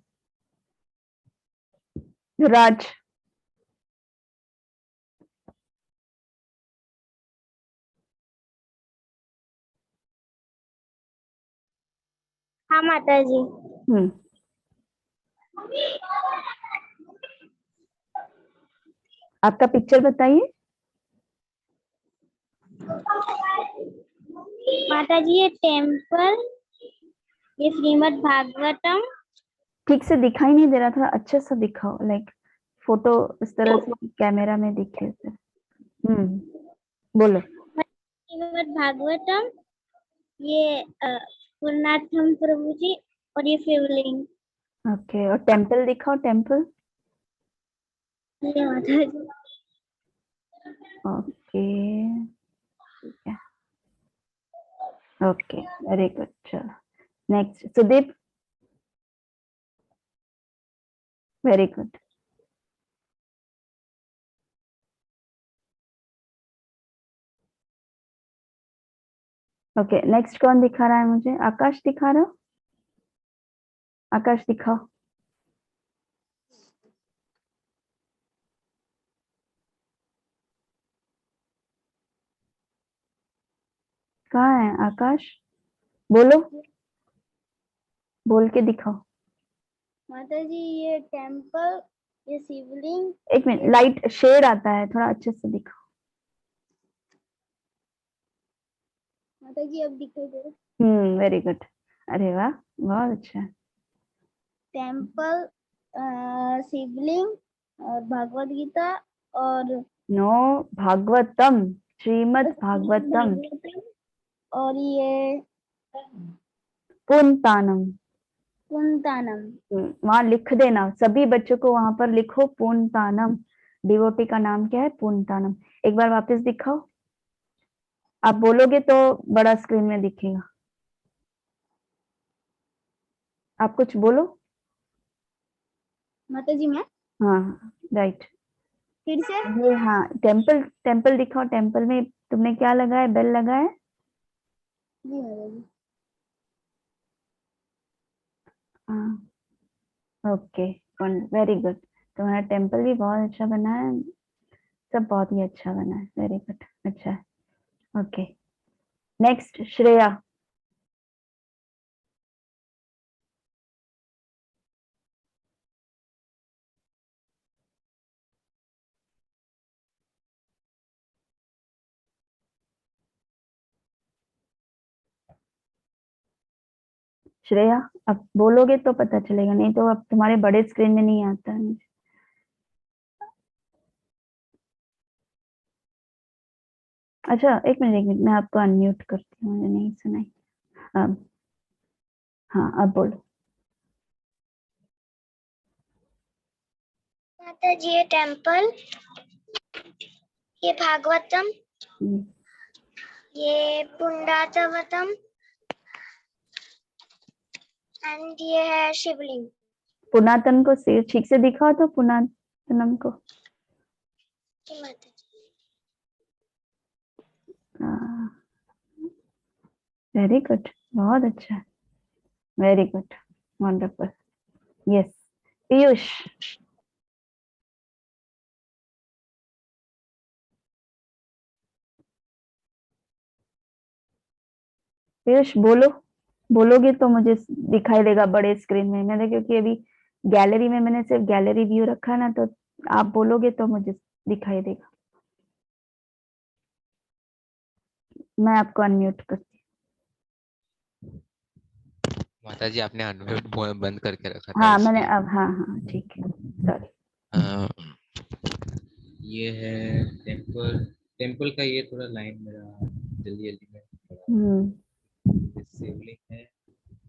राज। हाँ माता जी। हम्म, आपका पिक्चर बताइए। माता जी ये टेम्पल, ये श्रीमद् भागवतम। ठीक से दिखाई नहीं दे रहा, थोड़ा अच्छे से दिखाओ, लाइक फोटो इस तरह से कैमरा में दिखे सर। बोलो। श्रीमद् भागवतम, ये पूर्णार्थम प्रभु जी, और ये शिवलिंग। ओके, और टेम्पल दिखाओ, टेम्पल। ये माता जी। ओके, ठीक है, ओके, वेरी गुड। चलो next, Sudeep. Very good. Okay, next कौन दिखा रहा है मुझे? आकाश दिखा रहा हो? आकाश दिखाओ। कहाँ है आकाश? बोलो, बोल के दिखाओ। माता जी ये टेम्पल, ये शिवलिंग। एक मिनट, लाइट शेड आता है, थोड़ा अच्छे से दिखाओ। माता जी अब दिखाई दे रहा। Very good. अरे वाह, बहुत अच्छा। टेम्पल, शिवलिंग और भागवत गीता और नो, भागवतम, श्रीमद् भागवतम, भागवतम, और ये पुंतानम। पुंतानम। वहां लिख देना, सभी बच्चों को वहां पर लिखो पुंतानम। डिवोटी का नाम क्या है? पुंतानम। एक बार वापस दिखाओ, आप बोलोगे तो बड़ा स्क्रीन में दिखेगा। आप कुछ बोलो। माता जी मैं हाँ, राइट। फिर से। ये हाँ, टेम्पल, टेम्पल दिखाओ। टेम्पल में तुमने क्या लगा है? बेल लगा है। जी माता जी। हाँ, ओके, वेरी गुड। तुम्हारा टेम्पल भी बहुत अच्छा बना है, सब बहुत ही अच्छा बना है, वेरी गुड, अच्छा है। Okay, next Shreya. श्रेया, अब बोलोगे तो पता चलेगा, नहीं तो अब तुम्हारे बड़े स्क्रीन में नहीं आता है मुझे। अच्छा, एक मिनट, एक मिनट, मैं आपको अनम्यूट करती हूँ, मुझे नहीं सुनाई। अब हाँ, अब बोलो। माता जी ये टेम्पल, ये भागवतम, हम्म, ये पुंडातवतम, एंड ये है शिवलिंग। पुनातन को ठीक से दिखाओ तो, पुनातनम को। जी माता जी। वेरी गुड, बहुत अच्छा, very good, wonderful. Yes, Piyush. Piyush बोलो, बोलोगे तो मुझे दिखाई देगा बड़े स्क्रीन में, मैंने क्योंकि अभी गैलरी में मैंने सिर्फ गैलरी व्यू रखा है ना, तो आप बोलोगे तो मुझे दिखाई देगा। मैं आपको अनम्यूट करती माता जी आपने अनम्यूट बंद करके रखा हूँ। था हाँ मैंने इसलिए। अब, हाँ हाँ ठीक है, सॉरी। अ, ये है टेम्पल। टेम्पल का ये थोड़ा लाइन मेरा जल्दी जल्दी में पढ़ा। हम्म, ये शिवलिंग है,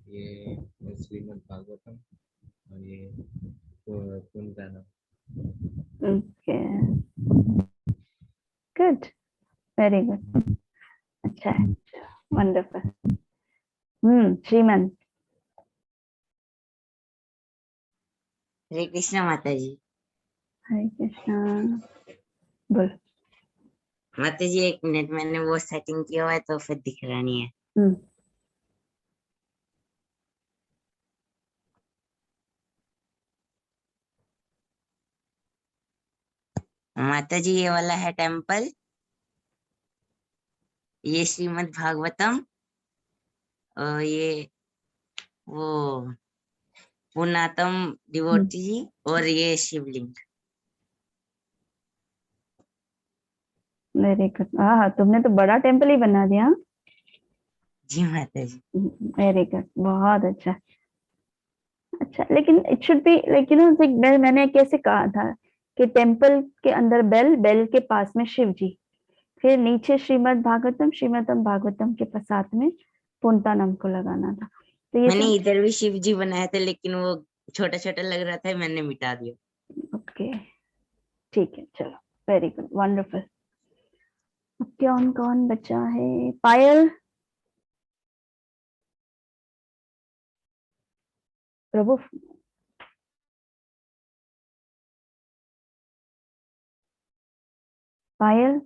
ये श्रीमद् भागवतम, और ये पुनराना। ओके, गुड, वेरी गुड, अच्छा है, वंडरफुल। श्रीमन। हरे कृष्णा माता जी। हरे कृष्णा, बोल। माता जी 1 मिनट, मैंने वो सेटिंग किया हुआ है तो फिर दिख रहा नहीं है। हम्म, माता जी ये वाला है टेम्पल, ये श्रीमद् भागवतम, और ये वो पुनातम डिवोटी जी, और ये शिवलिंग। Very good. हाँ, तुमने तो बड़ा टेम्पल ही बना दिया। जी माता जी। वेरी गुड, बहुत अच्छा। अच्छा, लेकिन it should be like you know, मैंने कैसे कहा था कि टेम्पल के अंदर बेल, बेल के पास में शिव जी, फिर नीचे श्रीमद् भागवतम, श्रीमद् भागवतम के साथ में पुंतानम को लगाना था। तो ये मैंने सब, इधर भी शिव जी बनाया था, लेकिन वो छोटा छोटा लग रहा था, मैंने मिटा दिया। ओके, ठीक है, चलो, वेरी गुड, वंडरफुल। कौन कौन बचा है? पायल, प्रभु, पायल।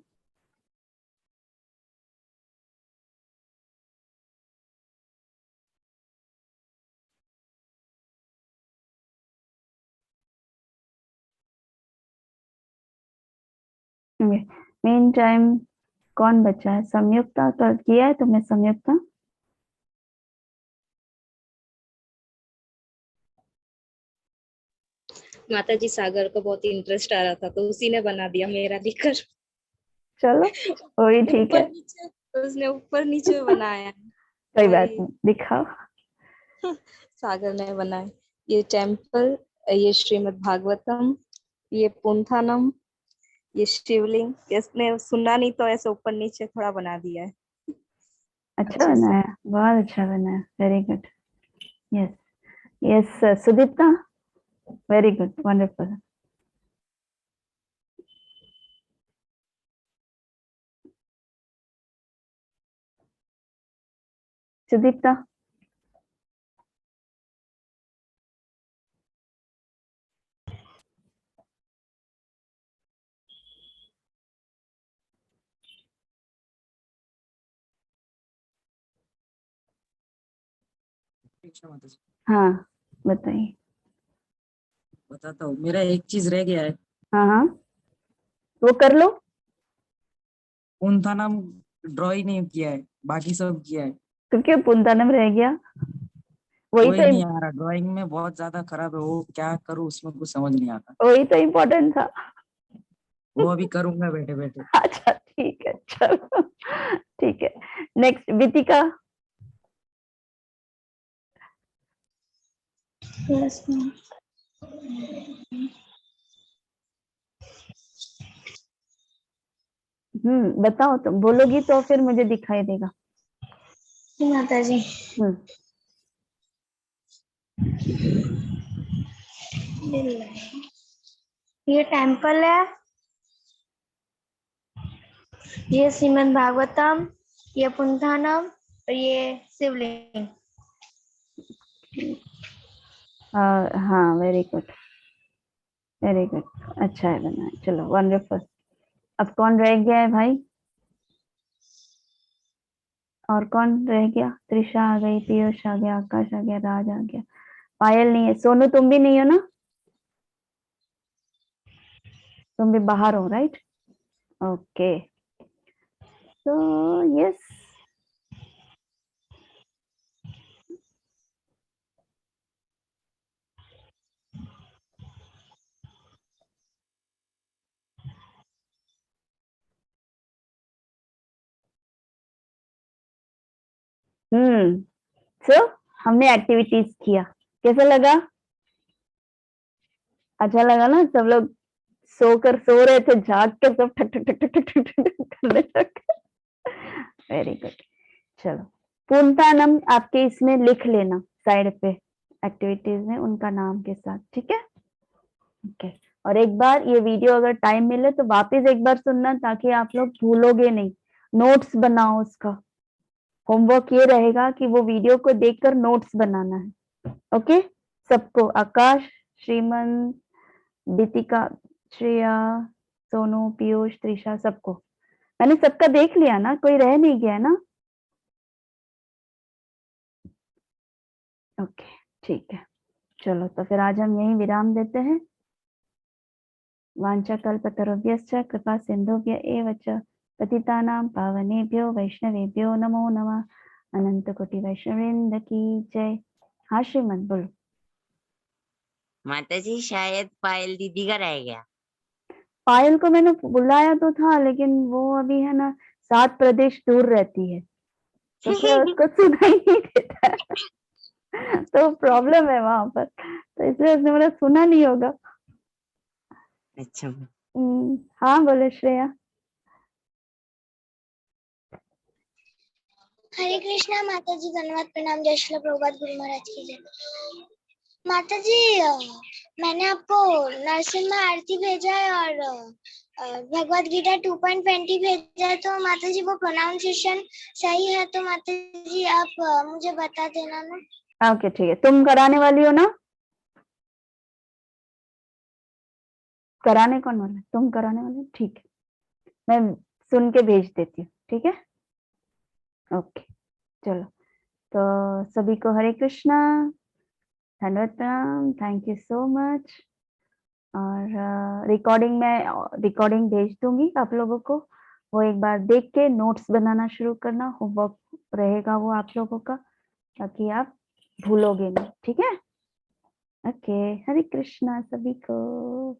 मेन टाइम कौन बचा है? संयुक्ता तो किया है तुमने, संयुक्ता। माता जी सागर को बहुत इंटरेस्ट आ रहा था तो उसी ने बना दिया मेरा लिखकर। चलो, वही ठीक है। ऊपर नीचे, उसने ऊपर नीचे बनाया है। कोई बात वही नहीं, दिखाओ। सागर ने बनाया। ये टेम्पल, ये श्रीमद् भागवतम, ये पुंथानम, ये शिवलिंग। इसने सुनना नहीं तो ऐसे ऊपर नीचे थोड़ा बना दिया है अच्छा अच्छे बना से। है, बहुत अच्छा बना है, very good. Yes, yes Sudipta, very good, wonderful. Sudipta, हाँ बताइए। बताता हूँ, मेरा एक चीज रह गया है। हाँ हाँ, वो कर लो। उनका नाम ड्रॉ ही नहीं किया है, बाकी सब किया है। तो क्यों पुंतानम रह गया? वही वही तो, नहीं आ रहा, ड्राइंग में बहुत ज्यादा खराब है वो, क्या करूँ उसमें कुछ समझ नहीं आता। वही तो इम्पोर्टेंट था। वो अभी करूंगा बैठे बैठे। अच्छा ठीक है, चलो, ठीक है। नेक्स्ट, वितिका। Yes, ma'am. बताओ, तुम बोलोगी तो फिर मुझे दिखाई देगा। माता जी, हम्म, ये टेम्पल है, ये श्रीमद् भागवतम, ये पुंथानम, और ये शिवलिंग। हाँ, वेरी गुड, वेरी गुड, अच्छा है बना है, चलो वंडरफुल। अब कौन रह गया है भाई? और कौन रह गया? त्रिशा आ गई, पीयूष आ गया, आकाश आ गया, राज आ गया, पायल नहीं है, सोनू तुम भी नहीं हो ना? तुम भी बाहर हो, राइट? ओके, तो यस, सो हमने एक्टिविटीज किया, कैसा लगा? अच्छा लगा ना? सब लोग सो रहे थे, जाग कर सब ठक ठक ठक ठक ठक ठक ठक करने लगे। Very good. चलो, पूर्णतानम आपके इसमें लिख लेना साइड पे एक्टिविटीज में उनका नाम के साथ, ठीक है? ओके। और एक बार ये वीडियो अगर टाइम मिले तो वापस एक बार सुनना, ताकि आप लोग भूलोगे नहीं। नोट्स बनाओ उसका। होमवर्क ये रहेगा कि वो वीडियो को देखकर नोट्स बनाना है। ओके, सबको, आकाश, श्रीमन, दीपिका, श्रेया, सोनू, पीयूष, त्रिशा, सबको मैंने सबका देख लिया ना, कोई रह नहीं गया ना? ओके, ठीक है। चलो तो फिर आज हम यही विराम देते हैं। वाञ्छाकल्पतरुभ्यश्च कृपा सिन्धुभ्य एव च पतितानां पावनेभ्यो वैष्णवेभ्यो नमो नमः। अनंत कोटि वैष्णववृंद की जय। हाँ श्रीमन, बोलो। माता जी शायद पायल दीदी का रह गया। पायल को मैंने बुलाया तो था, लेकिन वो अभी है ना 7 प्रदेश दूर रहती है, तो फिर उसको सुनाई नहीं देता है। तो प्रॉब्लम है वहां पर, तो इसलिए उसने बोला सुना नहीं होगा। अच्छा, हाँ बोले श्रेया। हरे कृष्णा माता जी, धन्यवाद, प्रणाम, जय श्री प्रभुपाद, गुरु महाराज की जय। माता जी, मैंने आपको नरसिम्हा आरती भेजा है और भगवत गीता 2.20 भेजा है, तो माता जी वो प्रोनाउंसिएशन सही है तो माता जी आप मुझे बता देना ना। ओके ठीक है, तुम कराने वाली हो ना? कराने कौन वाला? तुम कराने वाले? ठीक है, मैं सुन के भेज देती हूँ, ठीक है? ओके, चलो तो सभी को हरे कृष्णा, धन्यवाद, प्रणाम, थैंक यू सो मच। और रिकॉर्डिंग भेज दूंगी आप लोगों को, वो एक बार देख के नोट्स बनाना शुरू करना, होमवर्क रहेगा वो आप लोगों का, ताकि आप भूलोगे नहीं, ठीक है? ओके, हरे कृष्णा सभी को।